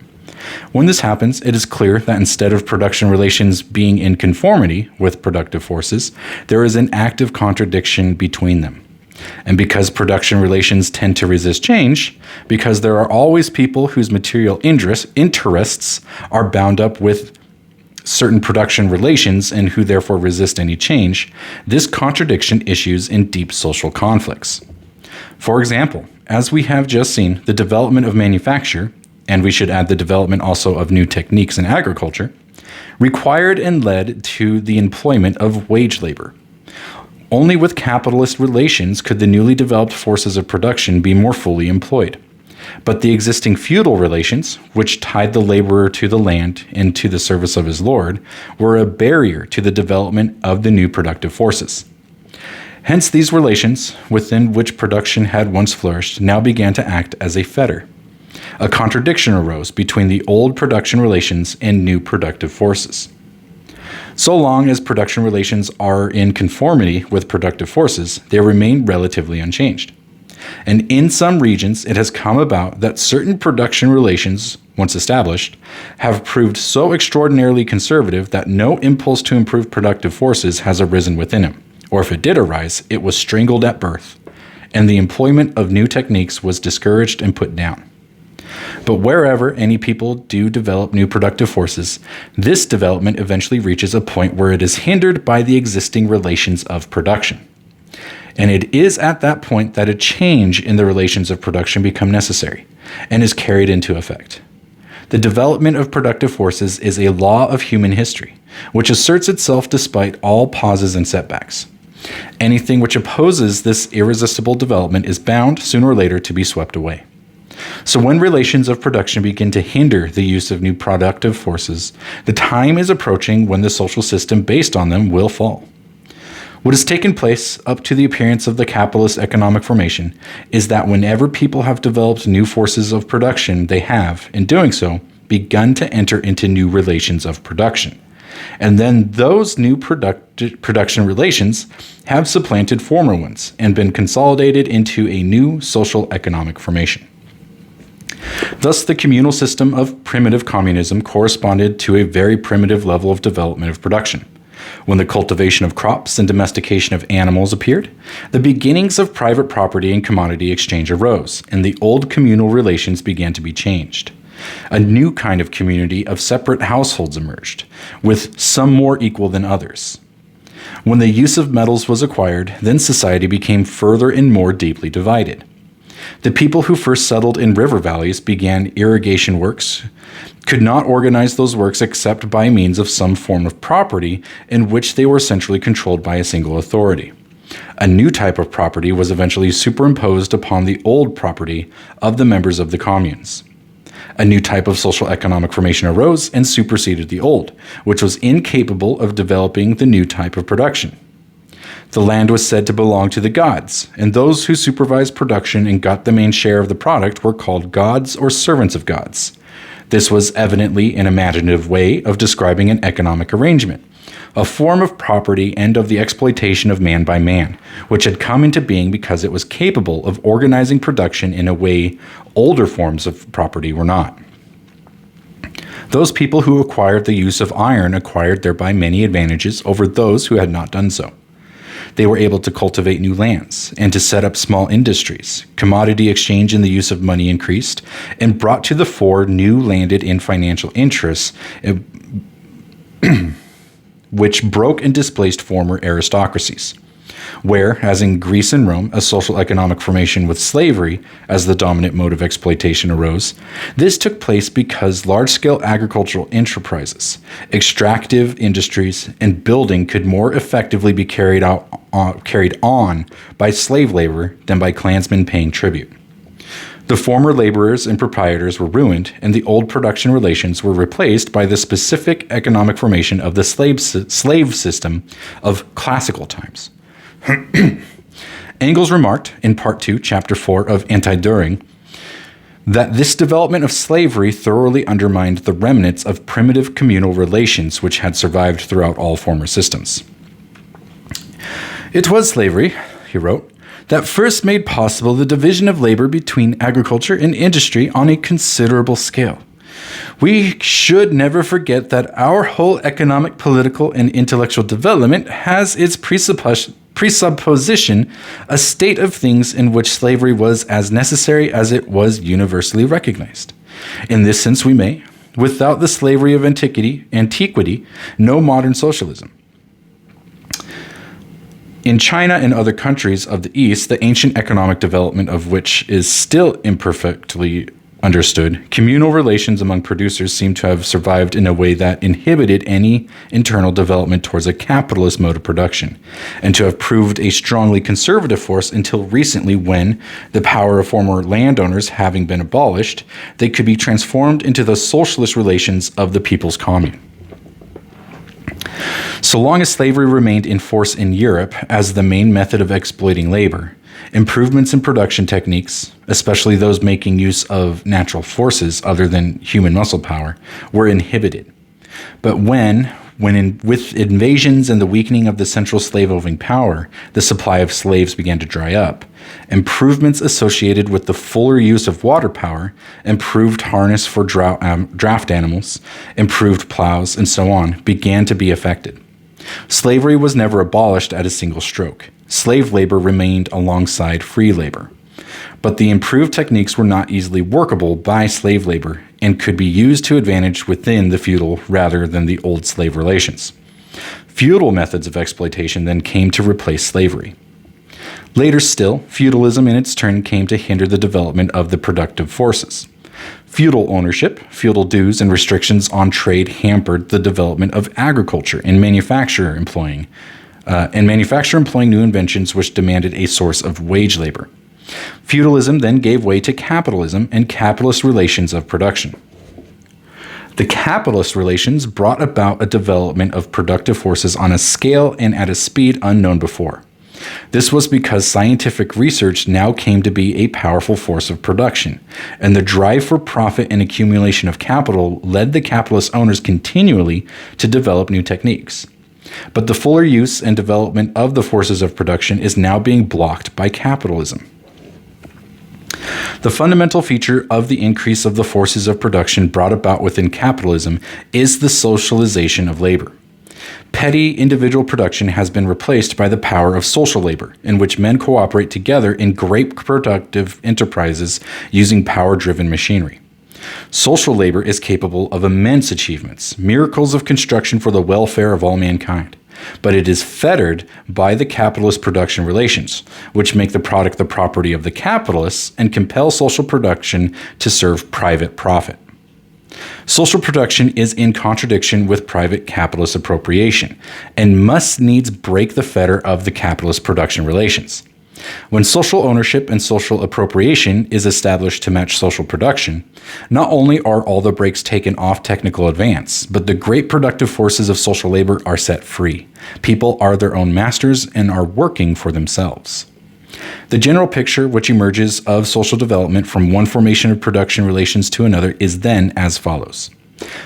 When this happens, it is clear that instead of production relations being in conformity with productive forces, there is an active contradiction between them. And because production relations tend to resist change, because there are always people whose material interests are bound up with certain production relations and who therefore resist any change, this contradiction issues in deep social conflicts. For example, as we have just seen, the development of manufacture, and we should add the development also of new techniques in agriculture, required and led to the employment of wage labor. Only with capitalist relations could the newly developed forces of production be more fully employed. But the existing feudal relations, which tied the laborer to the land and to the service of his lord, were a barrier to the development of the new productive forces. Hence these relations, within which production had once flourished, now began to act as a fetter. A contradiction arose between the old production relations and new productive forces. So long as production relations are in conformity with productive forces, they remain relatively unchanged. And in some regions, it has come about that certain production relations, once established, have proved so extraordinarily conservative that no impulse to improve productive forces has arisen within them, or if it did arise, it was strangled at birth, and the employment of new techniques was discouraged and put down. But wherever any people do develop new productive forces, this development eventually reaches a point where it is hindered by the existing relations of production. And it is at that point that a change in the relations of production become necessary and is carried into effect. The development of productive forces is a law of human history, which asserts itself despite all pauses and setbacks. Anything which opposes this irresistible development is bound, sooner or later, to be swept away. So when relations of production begin to hinder the use of new productive forces, the time is approaching when the social system based on them will fall. What has taken place up to the appearance of the capitalist economic formation is that whenever people have developed new forces of production, they have, in doing so, begun to enter into new relations of production. And then those new production relations have supplanted former ones and been consolidated into a new social economic formation. Thus, the communal system of primitive communism corresponded to a very primitive level of development of production. When the cultivation of crops and domestication of animals appeared, the beginnings of private property and commodity exchange arose, and the old communal relations began to be changed. A new kind of community of separate households emerged, with some more equal than others. When the use of metals was acquired, then society became further and more deeply divided. The people who first settled in river valleys began irrigation works, could not organize those works except by means of some form of property in which they were centrally controlled by a single authority. A new type of property was eventually superimposed upon the old property of the members of the communes. A new type of social economic formation arose and superseded the old, which was incapable of developing the new type of production. The land was said to belong to the gods, and those who supervised production and got the main share of the product were called gods or servants of gods. This was evidently an imaginative way of describing an economic arrangement, a form of property and of the exploitation of man by man, which had come into being because it was capable of organizing production in a way older forms of property were not. Those people who acquired the use of iron acquired thereby many advantages over those who had not done so. They were able to cultivate new lands and to set up small industries. Commodity exchange and the use of money increased and brought to the fore new landed and financial interests, which broke and displaced former aristocracies. Where, as in Greece and Rome, a social economic formation with slavery as the dominant mode of exploitation arose, this took place because large-scale agricultural enterprises, extractive industries, and building could more effectively be carried on by slave labor than by clansmen paying tribute. The former laborers and proprietors were ruined, and the old production relations were replaced by the specific economic formation of the slave system of classical times. Engels remarked in Part 2, Chapter 4 of Anti-Düring, that this development of slavery thoroughly undermined the remnants of primitive communal relations which had survived throughout all former systems. It was slavery, he wrote, that first made possible the division of labor between agriculture and industry on a considerable scale. We should never forget that our whole economic, political, and intellectual development has its presupposition a state of things in which slavery was as necessary as it was universally recognized. In this sense, we may, without the slavery of antiquity, know modern socialism. In China and other countries of the East, the ancient economic development of which is still imperfectly understood, communal relations among producers seem to have survived in a way that inhibited any internal development towards a capitalist mode of production, and to have proved a strongly conservative force until recently when, the power of former landowners having been abolished, they could be transformed into the socialist relations of the People's Commune. So long as slavery remained in force in Europe as the main method of exploiting labor, improvements in production techniques, especially those making use of natural forces other than human muscle power, were inhibited. But with invasions and the weakening of the central slave-owning power, the supply of slaves began to dry up. Improvements associated with the fuller use of water power, improved harness for draft animals, improved plows, and so on, began to be effected. Slavery was never abolished at a single stroke. Slave labor remained alongside free labor. But the improved techniques were not easily workable by slave labor and could be used to advantage within the feudal rather than the old slave relations. Feudal methods of exploitation then came to replace slavery. Later still, feudalism in its turn came to hinder the development of the productive forces. Feudal ownership, feudal dues, and restrictions on trade hampered the development of agriculture and manufacture employing new inventions which demanded a source of wage labor. Feudalism then gave way to capitalism and capitalist relations of production. The capitalist relations brought about a development of productive forces on a scale and at a speed unknown before. This was because scientific research now came to be a powerful force of production, and the drive for profit and accumulation of capital led the capitalist owners continually to develop new techniques. But the fuller use and development of the forces of production is now being blocked by capitalism. The fundamental feature of the increase of the forces of production brought about within capitalism is the socialization of labor. Petty individual production has been replaced by the power of social labor, in which men cooperate together in great productive enterprises using power-driven machinery. Social labor is capable of immense achievements, miracles of construction for the welfare of all mankind, but it is fettered by the capitalist production relations, which make the product the property of the capitalists and compel social production to serve private profit. Social production is in contradiction with private capitalist appropriation and must needs break the fetter of the capitalist production relations. When social ownership and social appropriation is established to match social production, not only are all the brakes taken off technical advance, but the great productive forces of social labor are set free. People are their own masters and are working for themselves. The general picture which emerges of social development from one formation of production relations to another is then as follows.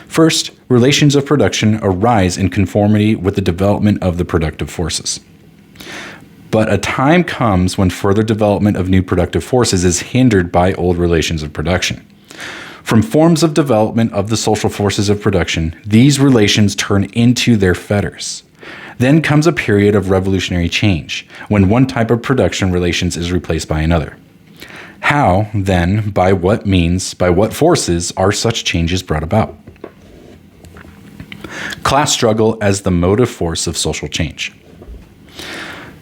First, relations of production arise in conformity with the development of the productive forces. But a time comes when further development of new productive forces is hindered by old relations of production. From forms of development of the social forces of production, these relations turn into their fetters. Then comes a period of revolutionary change, when one type of production relations is replaced by another. How, then, by what means, by what forces are such changes brought about? Class struggle as the motive force of social change.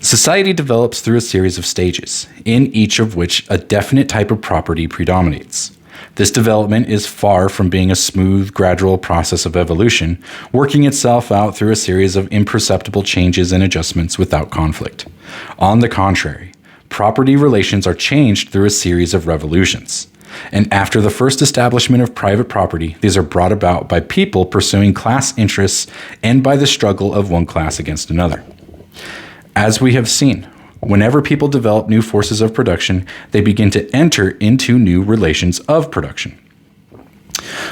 Society develops through a series of stages, in each of which a definite type of property predominates. This development is far from being a smooth, gradual process of evolution, working itself out through a series of imperceptible changes and adjustments without conflict. On the contrary, property relations are changed through a series of revolutions. And after the first establishment of private property, these are brought about by people pursuing class interests and by the struggle of one class against another. As we have seen, whenever people develop new forces of production, they begin to enter into new relations of production.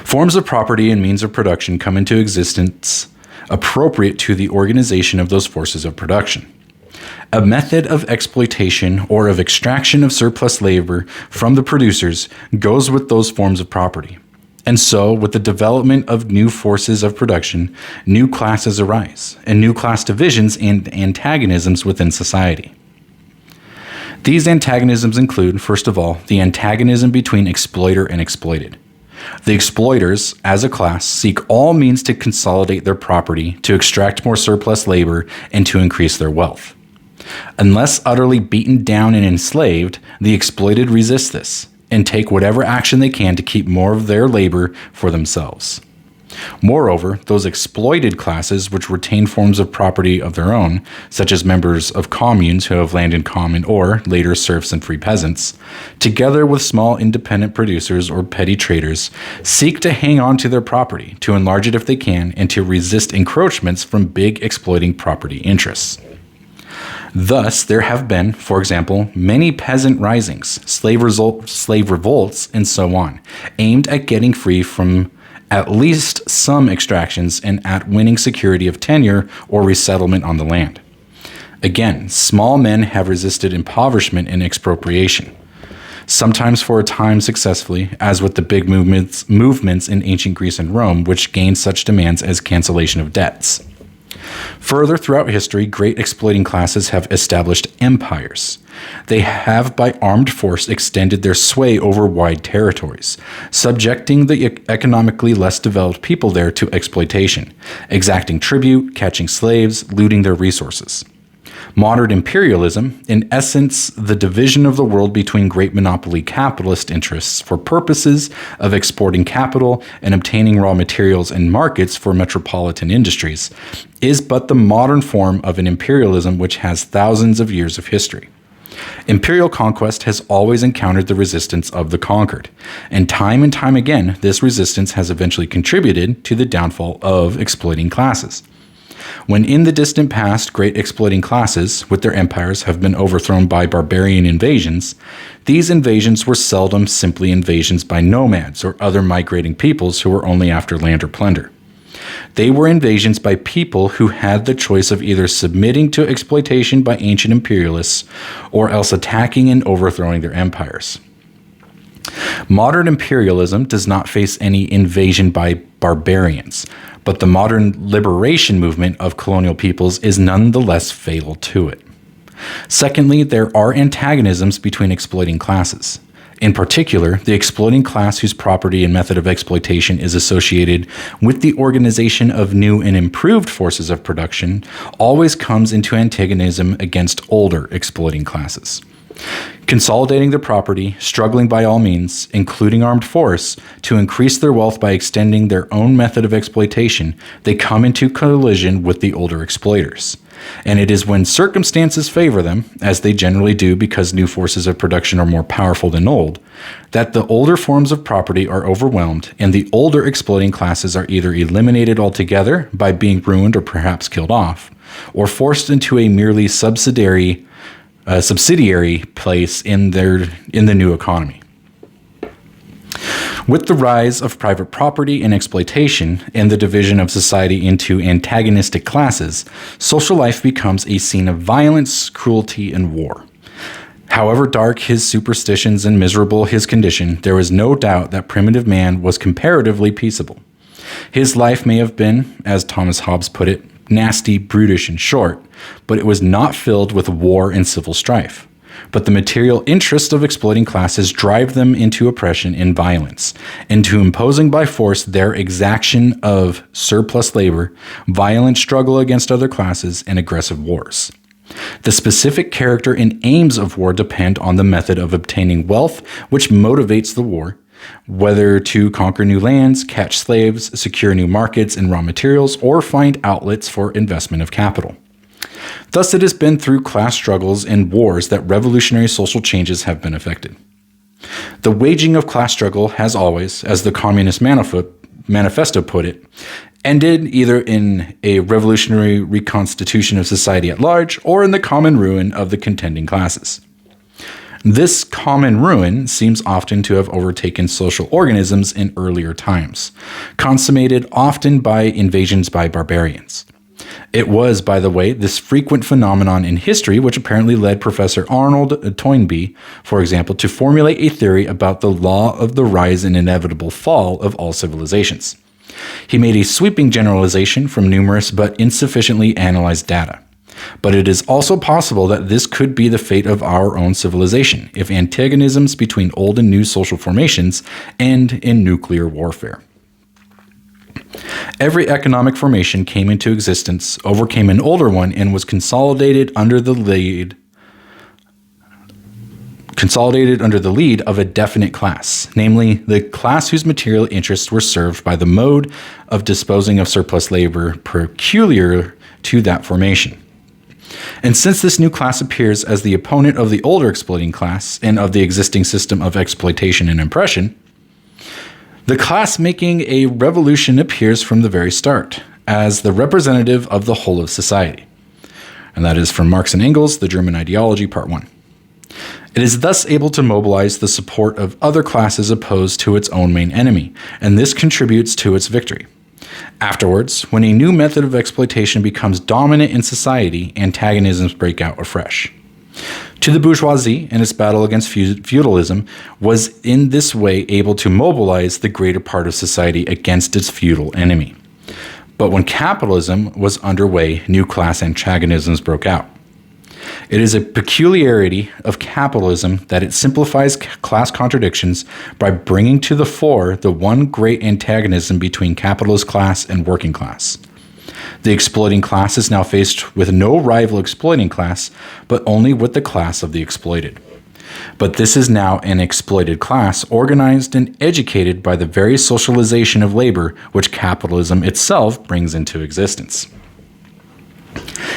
Forms of property and means of production come into existence appropriate to the organization of those forces of production. A method of exploitation or of extraction of surplus labor from the producers goes with those forms of property. And so, with the development of new forces of production, new classes arise, and new class divisions and antagonisms within society. These antagonisms include, first of all, the antagonism between exploiter and exploited. The exploiters, as a class, seek all means to consolidate their property, to extract more surplus labor, and to increase their wealth. Unless utterly beaten down and enslaved, the exploited resist this and take whatever action they can to keep more of their labor for themselves. Moreover, those exploited classes which retain forms of property of their own, such as members of communes who have land in common or, later, serfs and free peasants, together with small independent producers or petty traders, seek to hang on to their property, to enlarge it if they can, and to resist encroachments from big exploiting property interests. Thus, there have been, for example, many peasant risings, slave revolts, and so on, aimed at getting free from at least some extractions and at winning security of tenure or resettlement on the land. Again, small men have resisted impoverishment and expropriation, sometimes for a time successfully, as with the big movements in ancient Greece and Rome, which gained such demands as cancellation of debts. Further, throughout history, great exploiting classes have established empires. They have, by armed force, extended their sway over wide territories, subjecting the economically less developed people there to exploitation, exacting tribute, catching slaves, looting their resources. Modern imperialism, in essence, the division of the world between great monopoly capitalist interests for purposes of exporting capital and obtaining raw materials and markets for metropolitan industries, is but the modern form of an imperialism which has thousands of years of history. Imperial conquest has always encountered the resistance of the conquered, and time again, this resistance has eventually contributed to the downfall of exploiting classes. When in the distant past great exploiting classes with their empires have been overthrown by barbarian invasions, these invasions were seldom simply invasions by nomads or other migrating peoples who were only after land or plunder. They were invasions by people who had the choice of either submitting to exploitation by ancient imperialists or else attacking and overthrowing their empires. Modern imperialism does not face any invasion by barbarians, but the modern liberation movement of colonial peoples is nonetheless fatal to it. Secondly, there are antagonisms between exploiting classes. In particular, the exploiting class whose property and method of exploitation is associated with the organization of new and improved forces of production always comes into antagonism against older exploiting classes. Consolidating their property, struggling by all means, including armed force, to increase their wealth by extending their own method of exploitation, they come into collision with the older exploiters. And it is when circumstances favor them, as they generally do because new forces of production are more powerful than old, that the older forms of property are overwhelmed and the older exploiting classes are either eliminated altogether by being ruined or perhaps killed off, or forced into a merely subsidiary place in the new economy. With the rise of private property and exploitation and the division of society into antagonistic classes, social life becomes a scene of violence, cruelty, and war. However dark his superstitions and miserable his condition, there is no doubt that primitive man was comparatively peaceable. His life may have been, as Thomas Hobbes put it, nasty, brutish, and short, but it was not filled with war and civil strife. But the material interest of exploiting classes drive them into oppression and violence, into imposing by force their exaction of surplus labor, violent struggle against other classes, and aggressive wars. The specific character and aims of war depend on the method of obtaining wealth which motivates the war, whether to conquer new lands, catch slaves, secure new markets and raw materials, or find outlets for investment of capital. Thus, it has been through class struggles and wars that revolutionary social changes have been effected. The waging of class struggle has always, as the Communist Manifesto put it, ended either in a revolutionary reconstitution of society at large or in the common ruin of the contending classes. This common ruin seems often to have overtaken social organisms in earlier times, consummated often by invasions by barbarians. It was, by the way, this frequent phenomenon in history which apparently led Professor Arnold Toynbee, for example, to formulate a theory about the law of the rise and inevitable fall of all civilizations. He made a sweeping generalization from numerous but insufficiently analyzed data. But it is also possible that this could be the fate of our own civilization if antagonisms between old and new social formations end in nuclear warfare. Every economic formation came into existence, overcame an older one, and was consolidated under the lead of a definite class, namely the class whose material interests were served by the mode of disposing of surplus labor peculiar to that formation. And since this new class appears as the opponent of the older exploiting class and of the existing system of exploitation and oppression, the class making a revolution appears from the very start as the representative of the whole of society. And that is from Marx and Engels, The German Ideology, Part 1. It is thus able to mobilize the support of other classes opposed to its own main enemy, and this contributes to its victory. Afterwards, when a new method of exploitation becomes dominant in society, antagonisms break out afresh. To the bourgeoisie and its battle against feudalism was in this way able to mobilize the greater part of society against its feudal enemy. But when capitalism was underway, new class antagonisms broke out. It is a peculiarity of capitalism that it simplifies class contradictions by bringing to the fore the one great antagonism between capitalist class and working class. The exploiting class is now faced with no rival exploiting class, but only with the class of the exploited. But this is now an exploited class organized and educated by the very socialization of labor which capitalism itself brings into existence.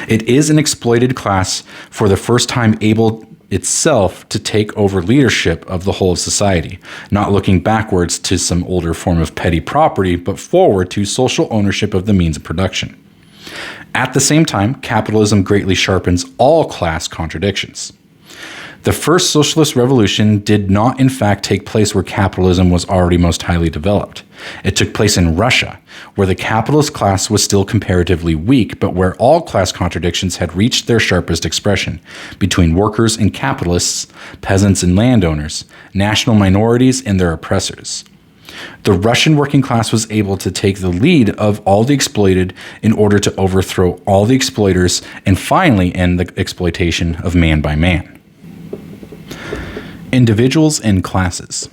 It is an exploited class for the first time able itself to take over leadership of the whole of society, not looking backwards to some older form of petty property, but forward to social ownership of the means of production. At the same time, capitalism greatly sharpens all class contradictions. The first socialist revolution did not in fact take place where capitalism was already most highly developed. It took place in Russia, where the capitalist class was still comparatively weak, but where all class contradictions had reached their sharpest expression between workers and capitalists, peasants and landowners, national minorities and their oppressors. The Russian working class was able to take the lead of all the exploited in order to overthrow all the exploiters and finally end the exploitation of man by man. Individuals and classes.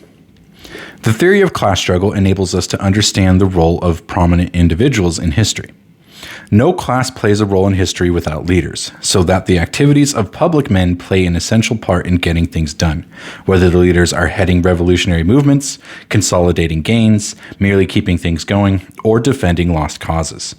The theory of class struggle enables us to understand the role of prominent individuals in history. No class plays a role in history without leaders, so that the activities of public men play an essential part in getting things done, whether the leaders are heading revolutionary movements, consolidating gains, merely keeping things going, or defending lost causes.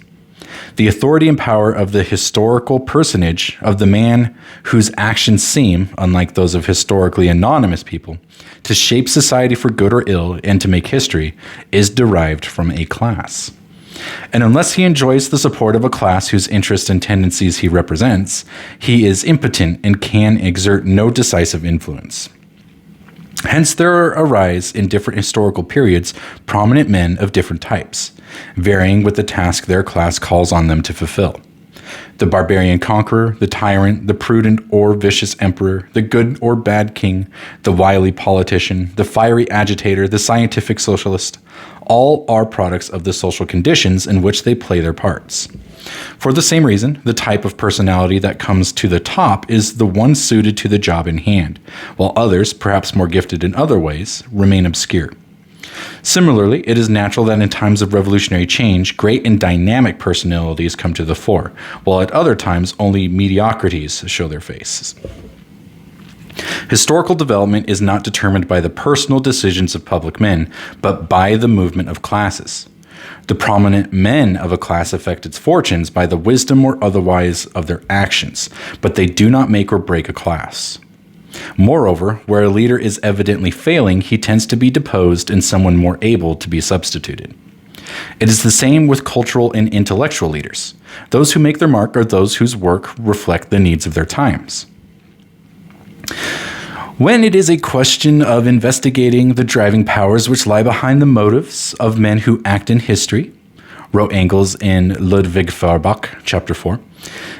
The authority and power of the historical personage, of the man whose actions seem, unlike those of historically anonymous people, to shape society for good or ill and to make history, is derived from a class. And unless he enjoys the support of a class whose interests and tendencies he represents, he is impotent and can exert no decisive influence. Hence there arise in different historical periods prominent men of different types, varying with the task their class calls on them to fulfill. The barbarian conqueror, the tyrant, the prudent or vicious emperor, the good or bad king, the wily politician, the fiery agitator, the scientific socialist, all are products of the social conditions in which they play their parts. For the same reason, the type of personality that comes to the top is the one suited to the job in hand, while others, perhaps more gifted in other ways, remain obscure. Similarly, it is natural that in times of revolutionary change, great and dynamic personalities come to the fore, while at other times only mediocrities show their faces. Historical development is not determined by the personal decisions of public men, but by the movement of classes. The prominent men of a class affect its fortunes by the wisdom or otherwise of their actions, but they do not make or break a class. Moreover, where a leader is evidently failing, he tends to be deposed and someone more able to be substituted. It is the same with cultural and intellectual leaders. Those who make their mark are those whose work reflect the needs of their times. When it is a question of investigating the driving powers which lie behind the motives of men who act in history, wrote Engels in Ludwig Feuerbach, chapter 4,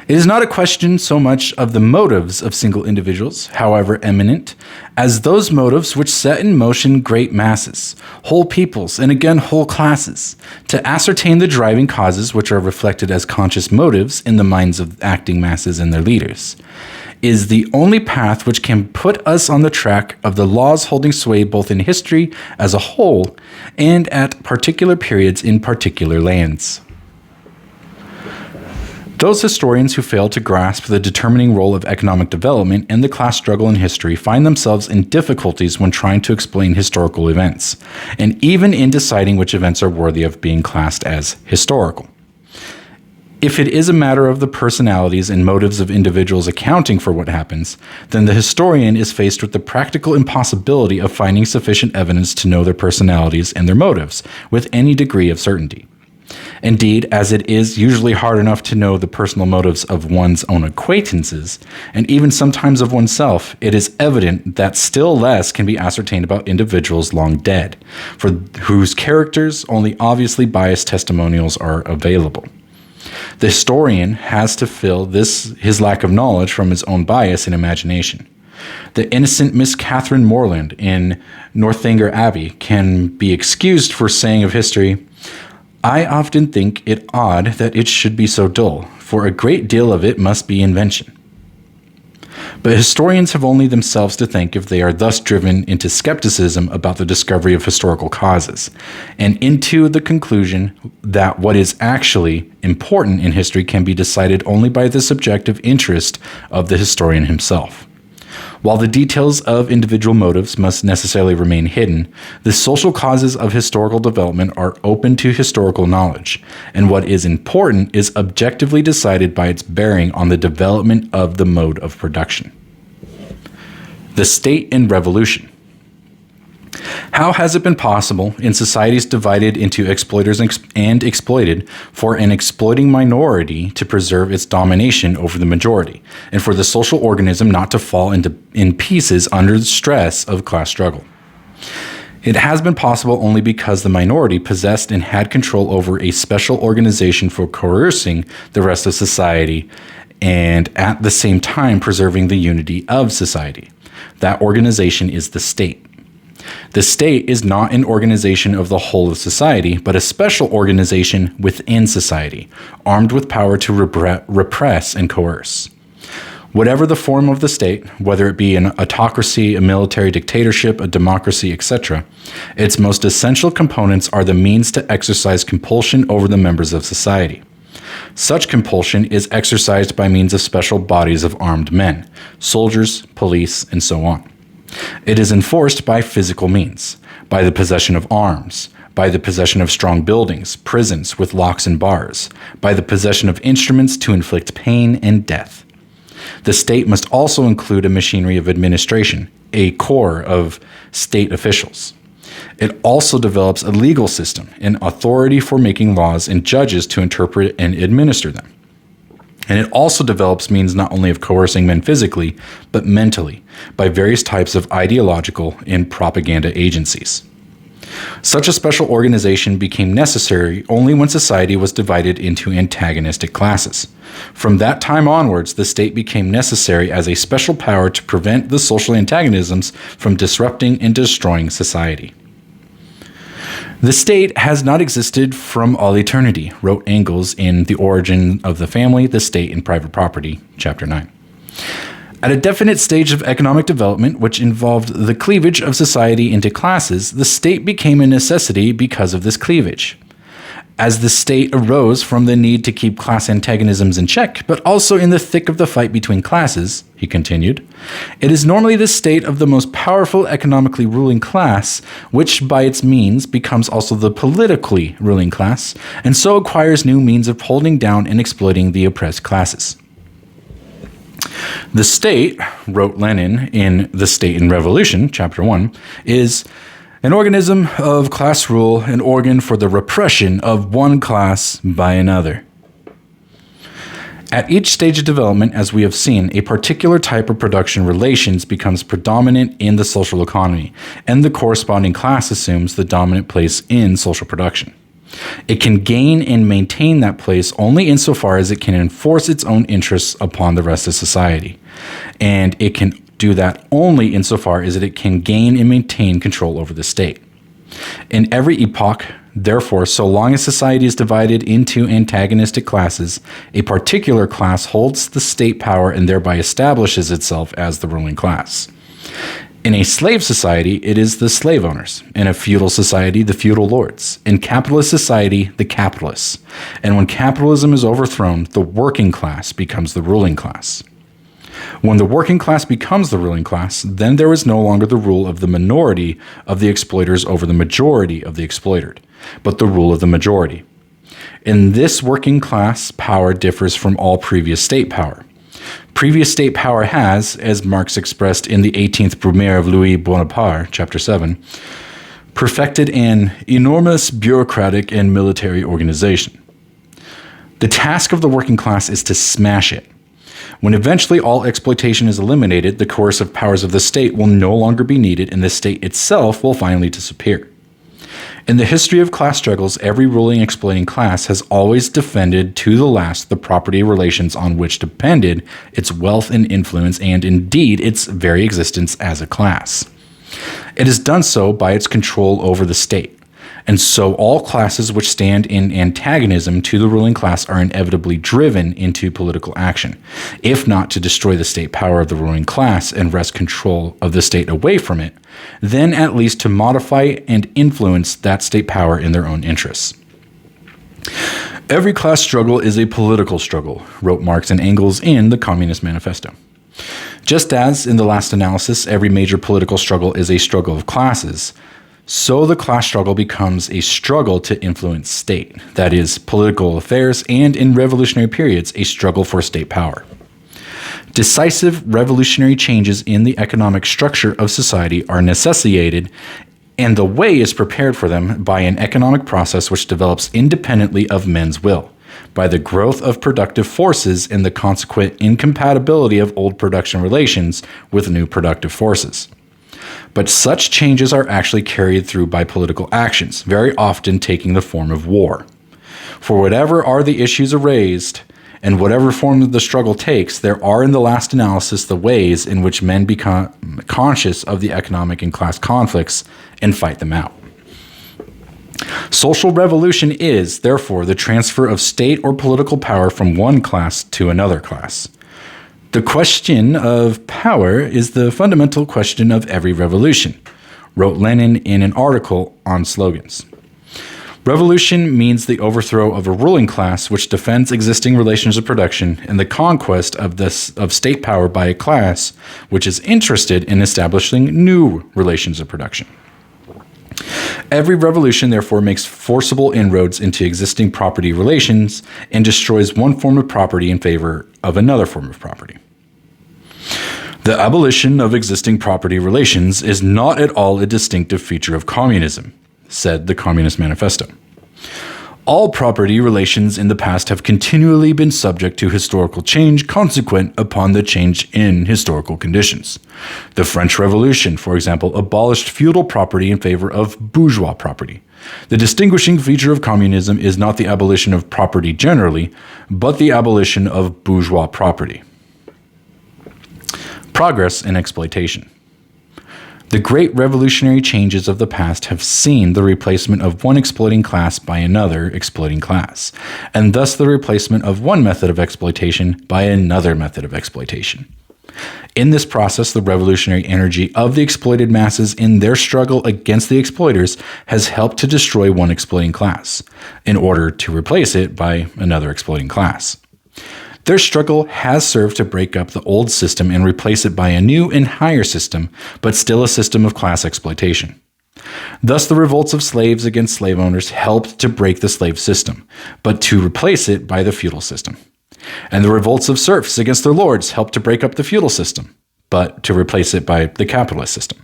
it is not a question so much of the motives of single individuals, however eminent, as those motives which set in motion great masses, whole peoples, and again whole classes. To ascertain the driving causes which are reflected as conscious motives in the minds of acting masses and their leaders is the only path which can put us on the track of the laws holding sway both in history as a whole and at particular periods in particular lands. Those historians who fail to grasp the determining role of economic development and the class struggle in history find themselves in difficulties when trying to explain historical events, and even in deciding which events are worthy of being classed as historical. If it is a matter of the personalities and motives of individuals accounting for what happens, then the historian is faced with the practical impossibility of finding sufficient evidence to know their personalities and their motives with any degree of certainty. Indeed, as it is usually hard enough to know the personal motives of one's own acquaintances, and even sometimes of oneself, it is evident that still less can be ascertained about individuals long dead, for whose characters only obviously biased testimonials are available. The historian has to fill his lack of knowledge from his own bias and imagination. The innocent Miss Catherine Morland in Northanger Abbey can be excused for saying of history, "I often think it odd that it should be so dull, for a great deal of it must be invention." But historians have only themselves to thank if they are thus driven into skepticism about the discovery of historical causes, and into the conclusion that what is actually important in history can be decided only by the subjective interest of the historian himself. While the details of individual motives must necessarily remain hidden, the social causes of historical development are open to historical knowledge, and what is important is objectively decided by its bearing on the development of the mode of production. The state and revolution. How has it been possible in societies divided into exploiters and exploited for an exploiting minority to preserve its domination over the majority, and for the social organism not to fall in pieces under the stress of class struggle? It has been possible only because the minority possessed and had control over a special organization for coercing the rest of society and at the same time preserving the unity of society. That organization is the state. The state is not an organization of the whole of society, but a special organization within society, armed with power to repress and coerce. Whatever the form of the state, whether it be an autocracy, a military dictatorship, a democracy, etc., its most essential components are the means to exercise compulsion over the members of society. Such compulsion is exercised by means of special bodies of armed men, soldiers, police, and so on. It is enforced by physical means, by the possession of arms, by the possession of strong buildings, prisons with locks and bars, by the possession of instruments to inflict pain and death. The state must also include a machinery of administration, a corps of state officials. It also develops a legal system, an authority for making laws, and judges to interpret and administer them. And it also develops means not only of coercing men physically, but mentally, by various types of ideological and propaganda agencies. Such a special organization became necessary only when society was divided into antagonistic classes. From that time onwards, the state became necessary as a special power to prevent the social antagonisms from disrupting and destroying society. The state has not existed from all eternity, wrote Engels in The Origin of the Family, the State and Private Property, Chapter 9. At a definite stage of economic development, which involved the cleavage of society into classes, the state became a necessity because of this cleavage. as the state arose from the need to keep class antagonisms in check, but also in the thick of the fight between classes, he continued, it is normally the state of the most powerful economically ruling class, which by its means becomes also the politically ruling class, and so acquires new means of holding down and exploiting the oppressed classes. The state, wrote Lenin in The State and Revolution, Chapter 1, is an organism of class rule, an organ for the repression of one class by another. At each stage of development, as we have seen, a particular type of production relations becomes predominant in the social economy, and the corresponding class assumes the dominant place in social production. It can gain and maintain that place only insofar as it can enforce its own interests upon the rest of society, and it can do that only insofar as it can gain and maintain control over the state. In every epoch, therefore, so long as society is divided into antagonistic classes, a particular class holds the state power and thereby establishes itself as the ruling class. In a slave society, it is the slave owners. In a feudal society, the feudal lords. In capitalist society, the capitalists. And when capitalism is overthrown, the working class becomes the ruling class. When the working class becomes the ruling class, then there is no longer the rule of the minority of the exploiters over the majority of the exploited, but the rule of the majority. In this, working class power differs from all previous state power. Previous state power has, as Marx expressed in the 18th Brumaire of Louis Bonaparte, Chapter 7, perfected an enormous bureaucratic and military organization. The task of the working class is to smash it. When eventually all exploitation is eliminated, the coercive powers of the state will no longer be needed, and the state itself will finally disappear. In the history of class struggles, every ruling exploiting class has always defended to the last the property relations on which depended its wealth and influence, and indeed its very existence as a class. It has done so by its control over the state. And so all classes which stand in antagonism to the ruling class are inevitably driven into political action, if not to destroy the state power of the ruling class and wrest control of the state away from it, then at least to modify and influence that state power in their own interests. Every class struggle is a political struggle, wrote Marx and Engels in the Communist Manifesto. Just as, in the last analysis, every major political struggle is a struggle of classes, so the class struggle becomes a struggle to influence state, that is, political affairs, and in revolutionary periods, a struggle for state power. Decisive revolutionary changes in the economic structure of society are necessitated, and the way is prepared for them by an economic process which develops independently of men's will, by the growth of productive forces and the consequent incompatibility of old production relations with new productive forces. But such changes are actually carried through by political actions, very often taking the form of war. For whatever are the issues raised, and whatever form the struggle takes, there are in the last analysis the ways in which men become conscious of the economic and class conflicts and fight them out. Social revolution is, therefore, the transfer of state or political power from one class to another class. The question of power is the fundamental question of every revolution, wrote Lenin in an article on slogans. Revolution means the overthrow of a ruling class which defends existing relations of production and the conquest of state power by a class which is interested in establishing new relations of production. Every revolution, therefore, makes forcible inroads into existing property relations and destroys one form of property in favor of another form of property. The abolition of existing property relations is not at all a distinctive feature of communism, said the Communist Manifesto. All property relations in the past have continually been subject to historical change consequent upon the change in historical conditions. The French Revolution, for example, abolished feudal property in favor of bourgeois property. The distinguishing feature of communism is not the abolition of property generally, but the abolition of bourgeois property. Progress and exploitation. The great revolutionary changes of the past have seen the replacement of one exploiting class by another exploiting class, and thus the replacement of one method of exploitation by another method of exploitation. In this process, the revolutionary energy of the exploited masses in their struggle against the exploiters has helped to destroy one exploiting class, in order to replace it by another exploiting class. Their struggle has served to break up the old system and replace it by a new and higher system, but still a system of class exploitation. Thus, the revolts of slaves against slave owners helped to break the slave system, but to replace it by the feudal system. And the revolts of serfs against their lords helped to break up the feudal system, but to replace it by the capitalist system.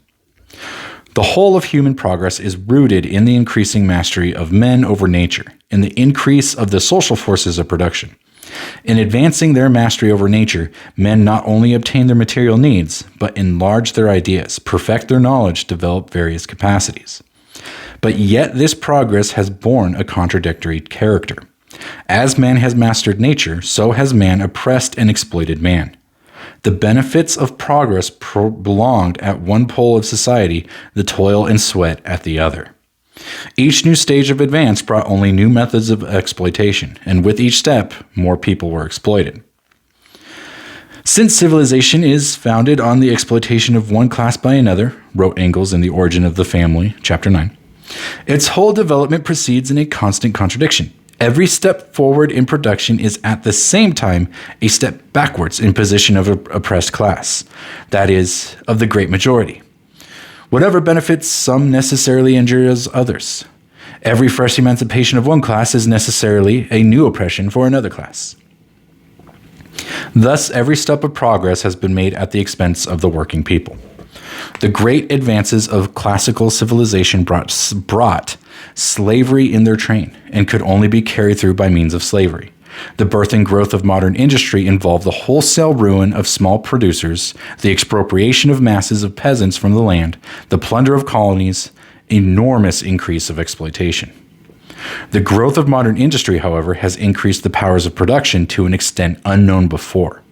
The whole of human progress is rooted in the increasing mastery of men over nature, in the increase of the social forces of production. In advancing their mastery over nature, men not only obtain their material needs, but enlarge their ideas, perfect their knowledge, develop various capacities. But yet this progress has borne a contradictory character. As man has mastered nature, so has man oppressed and exploited man. The benefits of progress belonged at one pole of society, the toil and sweat at the other. Each new stage of advance brought only new methods of exploitation, and with each step, more people were exploited. Since civilization is founded on the exploitation of one class by another, wrote Engels in The Origin of the Family, chapter 9, its whole development proceeds in a constant contradiction. Every step forward in production is at the same time a step backwards in position of an oppressed class, that is, of the great majority. Whatever benefits some necessarily injures others. Every fresh emancipation of one class is necessarily a new oppression for another class. Thus, every step of progress has been made at the expense of the working people. The great advances of classical civilization brought slavery in their train and could only be carried through by means of slavery. The birth and growth of modern industry involved the wholesale ruin of small producers, the expropriation of masses of peasants from the land, the plunder of colonies, enormous increase of exploitation. The growth of modern industry, however, has increased the powers of production to an extent unknown before.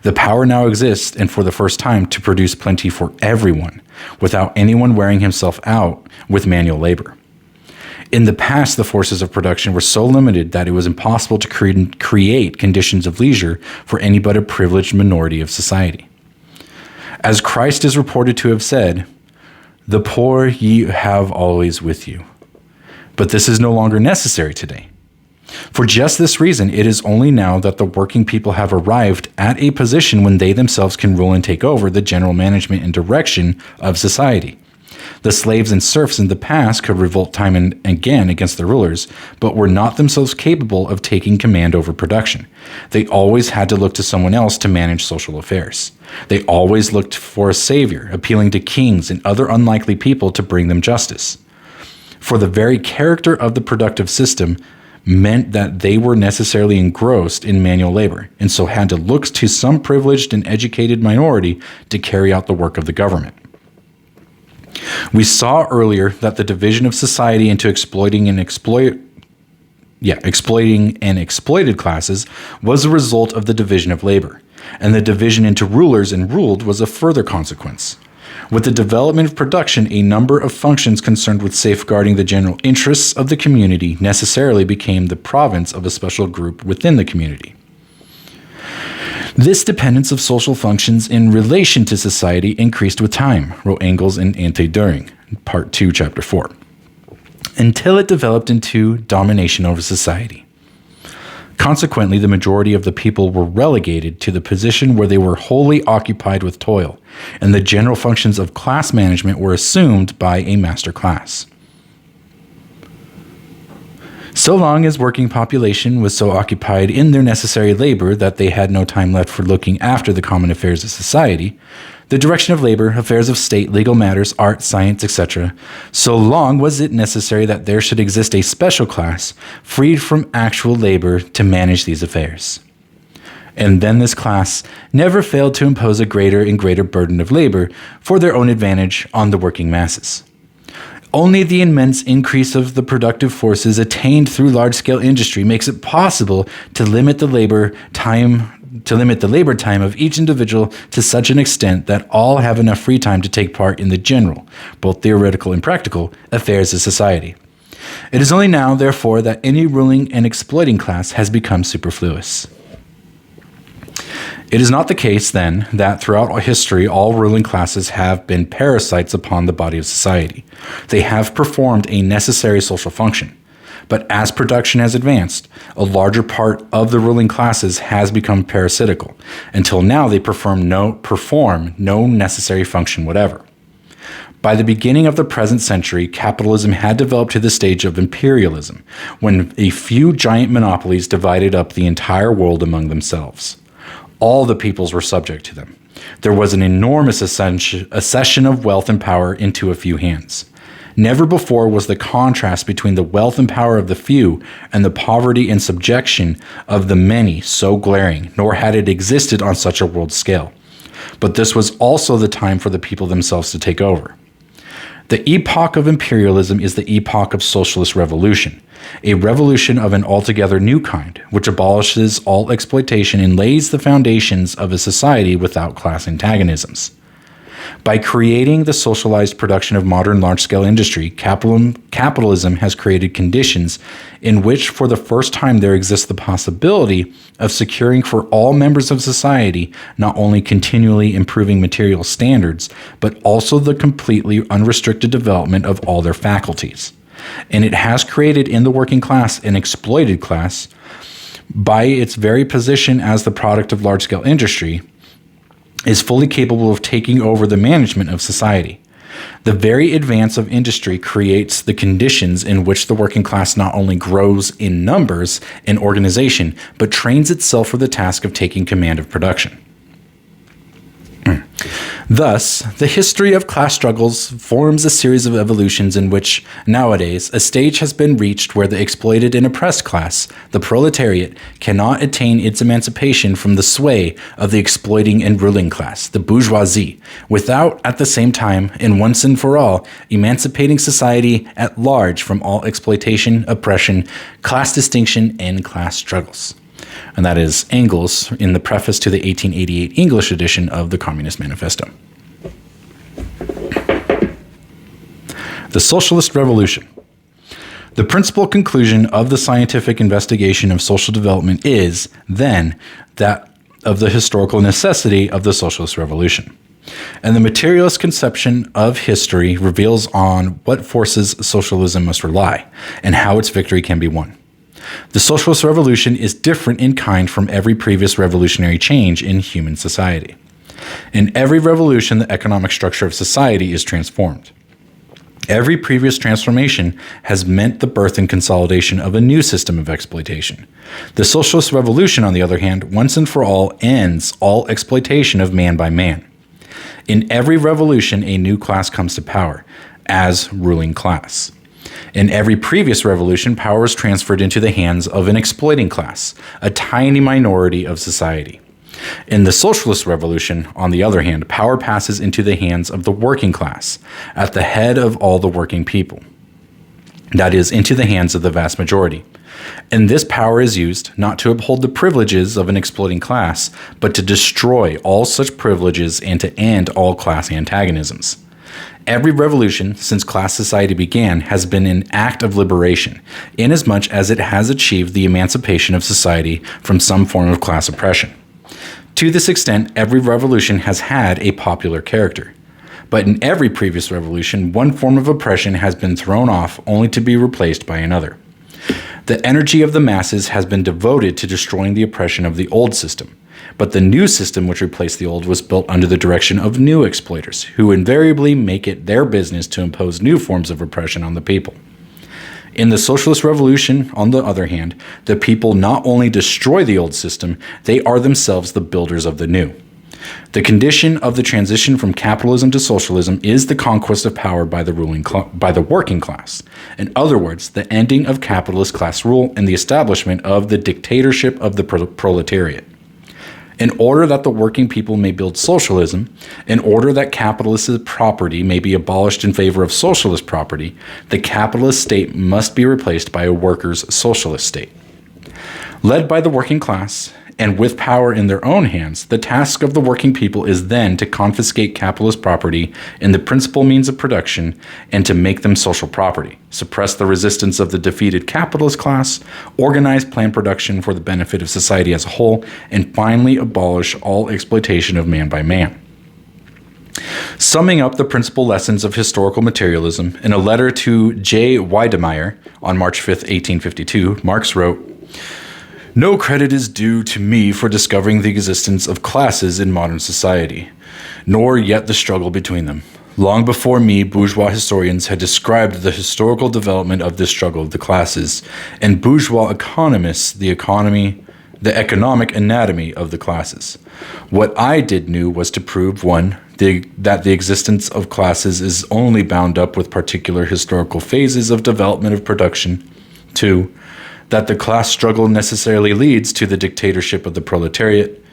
The power now exists, and for the first time, to produce plenty for everyone, without anyone wearing himself out with manual labor. In the past, the forces of production were so limited that it was impossible to create conditions of leisure for any but a privileged minority of society. As Christ is reported to have said, "The poor ye have always with you." But this is no longer necessary today. For just this reason, it is only now that the working people have arrived at a position when they themselves can rule and take over the general management and direction of society. The slaves and serfs in the past could revolt time and again against their rulers, but were not themselves capable of taking command over production. They always had to look to someone else to manage social affairs. They always looked for a savior, appealing to kings and other unlikely people to bring them justice. For the very character of the productive system meant that they were necessarily engrossed in manual labor, and so had to look to some privileged and educated minority to carry out the work of the government. We saw earlier that the division of society into exploiting and exploited classes was a result of the division of labor, and the division into rulers and ruled was a further consequence. With the development of production, a number of functions concerned with safeguarding the general interests of the community necessarily became the province of a special group within the community. This dependence of social functions in relation to society increased with time, wrote Engels in Anti-Düring, Part 2, Chapter 4, until it developed into domination over society. Consequently, the majority of the people were relegated to the position where they were wholly occupied with toil, and the general functions of class management were assumed by a master class. So long as working population was so occupied in their necessary labor that they had no time left for looking after the common affairs of society, the direction of labor, affairs of state, legal matters, art, science, etc., so long was it necessary that there should exist a special class freed from actual labor to manage these affairs. And then this class never failed to impose a greater and greater burden of labor for their own advantage on the working masses. Only the immense increase of the productive forces attained through large-scale industry makes it possible to limit the labor time of each individual to such an extent that all have enough free time to take part in the general, both theoretical and practical, affairs of society. It is only now, therefore, that any ruling and exploiting class has become superfluous. It is not the case, then, that throughout history all ruling classes have been parasites upon the body of society. They have performed a necessary social function. But as production has advanced, a larger part of the ruling classes has become parasitical. Until now, they perform no necessary function whatever. By the beginning of the present century, capitalism had developed to the stage of imperialism, when a few giant monopolies divided up the entire world among themselves. All the peoples were subject to them. There was an enormous accession of wealth and power into a few hands. Never before was the contrast between the wealth and power of the few and the poverty and subjection of the many so glaring, nor had it existed on such a world scale. But this was also the time for the people themselves to take over. The epoch of imperialism is the epoch of socialist revolution, a revolution of an altogether new kind, which abolishes all exploitation and lays the foundations of a society without class antagonisms. By creating the socialized production of modern large-scale industry, capitalism has created conditions in which for the first time there exists the possibility of securing for all members of society not only continually improving material standards, but also the completely unrestricted development of all their faculties. And it has created in the working class an exploited class by its very position as the product of large-scale industry, is fully capable of taking over the management of society. The very advance of industry creates the conditions in which the working class not only grows in numbers and organization, but trains itself for the task of taking command of production. Thus, the history of class struggles forms a series of evolutions in which, nowadays, a stage has been reached where the exploited and oppressed class, the proletariat, cannot attain its emancipation from the sway of the exploiting and ruling class, the bourgeoisie, without, at the same time, and once and for all, emancipating society at large from all exploitation, oppression, class distinction, and class struggles. And that is Engels in the preface to the 1888 English edition of the Communist Manifesto. The Socialist Revolution. The principal conclusion of the scientific investigation of social development is, then, that of the historical necessity of the Socialist Revolution. And the materialist conception of history reveals on what forces socialism must rely, and how its victory can be won. The Socialist Revolution is different in kind from every previous revolutionary change in human society. In every revolution, the economic structure of society is transformed. Every previous transformation has meant the birth and consolidation of a new system of exploitation. The Socialist Revolution, on the other hand, once and for all ends all exploitation of man by man. In every revolution, a new class comes to power, as ruling class. In every previous revolution, power is transferred into the hands of an exploiting class, a tiny minority of society. In the Socialist Revolution, on the other hand, power passes into the hands of the working class, at the head of all the working people. That is, into the hands of the vast majority. And this power is used not to uphold the privileges of an exploiting class, but to destroy all such privileges and to end all class antagonisms. Every revolution since class society began has been an act of liberation, inasmuch as it has achieved the emancipation of society from some form of class oppression. To this extent, every revolution has had a popular character. But in every previous revolution, one form of oppression has been thrown off only to be replaced by another. The energy of the masses has been devoted to destroying the oppression of the old system. But the new system which replaced the old was built under the direction of new exploiters, who invariably make it their business to impose new forms of repression on the people. In the Socialist Revolution, on the other hand, the people not only destroy the old system, they are themselves the builders of the new. The condition of the transition from capitalism to socialism is the conquest of power by the working class. In other words, the ending of capitalist class rule and the establishment of the dictatorship of the proletariat. In order that the working people may build socialism, in order that capitalist property may be abolished in favor of socialist property, the capitalist state must be replaced by a workers' socialist state. Led by the working class, and with power in their own hands, the task of the working people is then to confiscate capitalist property in the principal means of production and to make them social property, suppress the resistance of the defeated capitalist class, organize planned production for the benefit of society as a whole, and finally abolish all exploitation of man by man. Summing up the principal lessons of historical materialism, in a letter to J. Weidemeyer on March 5, 1852, Marx wrote, "No credit is due to me for discovering the existence of classes in modern society, nor yet the struggle between them. Long before me, bourgeois historians had described the historical development of this struggle of the classes, and bourgeois economists the economic anatomy of the classes. What I did knew was to prove, 1, that the existence of classes is only bound up with particular historical phases of development of production, 2, that the class struggle necessarily leads to the dictatorship of the proletariat,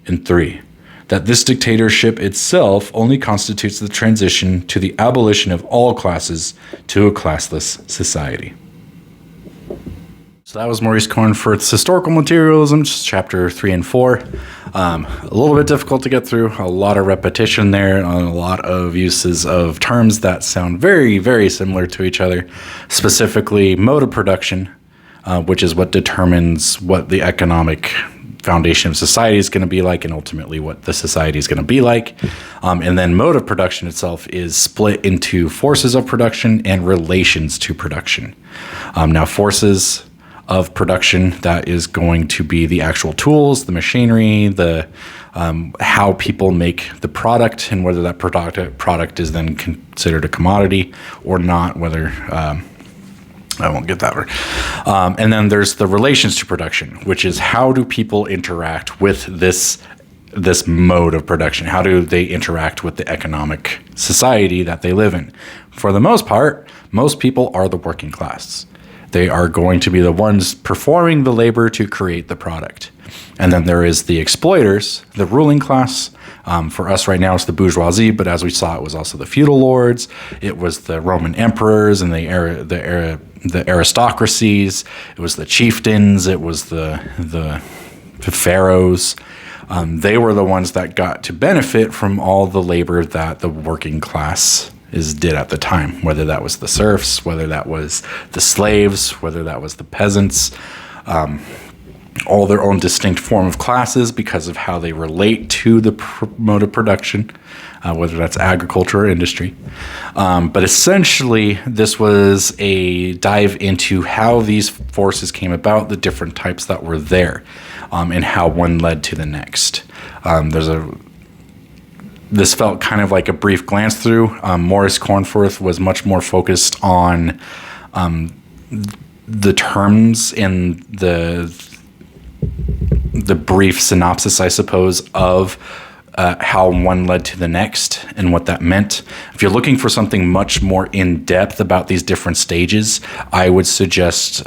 and 3, that this dictatorship itself only constitutes the transition to the abolition of all classes to a classless society." So that was Maurice Cornforth's Historical Materialism, chapter 3 and 4. A little bit difficult to get through, a lot of repetition there, and a lot of uses of terms that sound very, very similar to each other, specifically mode of production, which is what determines what the economic foundation of society is going to be like and ultimately what the society is going to be like. And then mode of production itself is split into forces of production and relations to production. Now, forces of production, that is going to be the actual tools, the machinery, the how people make the product, and whether that product is then considered a commodity or not, whether I won't get that word. And then there's the relations to production, which is how do people interact with this mode of production? How do they interact with the economic society that they live in? For the most part, most people are the working class. They are going to be the ones performing the labor to create the product. And then there is the exploiters, the ruling class. For us right now, it's the bourgeoisie, but as we saw, it was also the feudal lords. It was the Roman emperors and the aristocracies. It was the chieftains. It was the pharaohs. They were the ones that got to benefit from all the labor that the working class did at the time, whether that was the serfs, whether that was the slaves, whether that was the peasants, all their own distinct form of classes because of how they relate to the mode of production, whether that's agriculture or industry. But essentially, this was a dive into how these forces came about, the different types that were there, and how one led to the next. This felt kind of like a brief glance through. Maurice Cornforth was much more focused on the terms in the brief synopsis, I suppose, of how one led to the next and what that meant. If you're looking for something much more in-depth about these different stages, I would suggest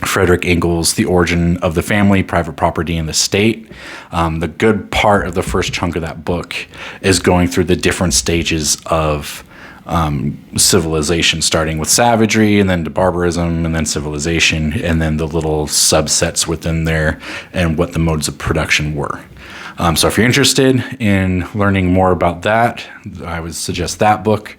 Frederick Engels' The Origin of the Family, Private Property, and the State. The good part of the first chunk of that book is going through the different stages of civilization, starting with savagery, and then to barbarism, and then civilization, and then the little subsets within there, and what the modes of production were. So if you're interested in learning more about that, I would suggest that book.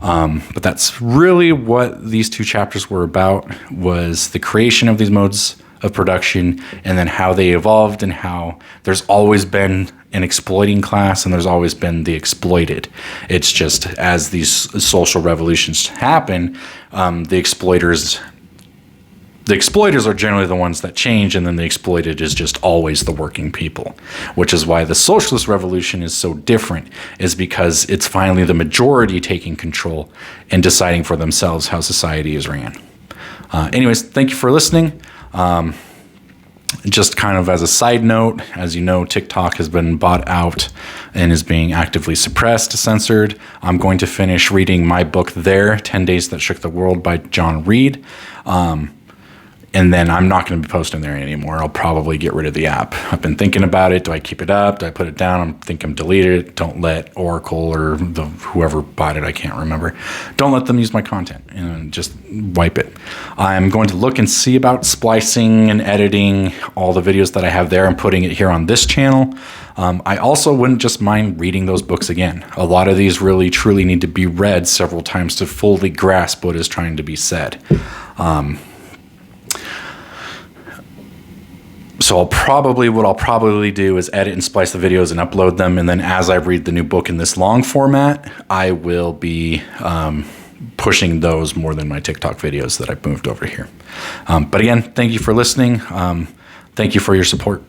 But that's really what these two chapters were about, was the creation of these modes of production and then how they evolved, and how there's always been an exploiting class and there's always been the exploited. It's just as these social revolutions happen, the exploiters are generally the ones that change, and then the exploited is just always the working people, which is why the socialist revolution is so different, is because it's finally the majority taking control and deciding for themselves how society is ran. Anyways, thank you for listening. Just kind of as a side note, as you know, TikTok has been bought out and is being actively suppressed, censored. I'm going to finish reading my book there, 10 Days That Shook the World by John Reed. And then I'm not going to be posting there anymore. I'll probably get rid of the app. I've been thinking about it. Do I keep it up? Do I put it down? I'm thinking delete it. Don't let Oracle or whoever bought it, I can't remember. Don't let them use my content and just wipe it. I'm going to look and see about splicing and editing all the videos that I have there and putting it here on this channel. I also wouldn't just mind reading those books again. A lot of these really truly need to be read several times to fully grasp what is trying to be said. So what I'll probably do is edit and splice the videos and upload them. And then as I read the new book in this long format, I will be pushing those more than my TikTok videos that I've moved over here. But again, thank you for listening. Thank you for your support.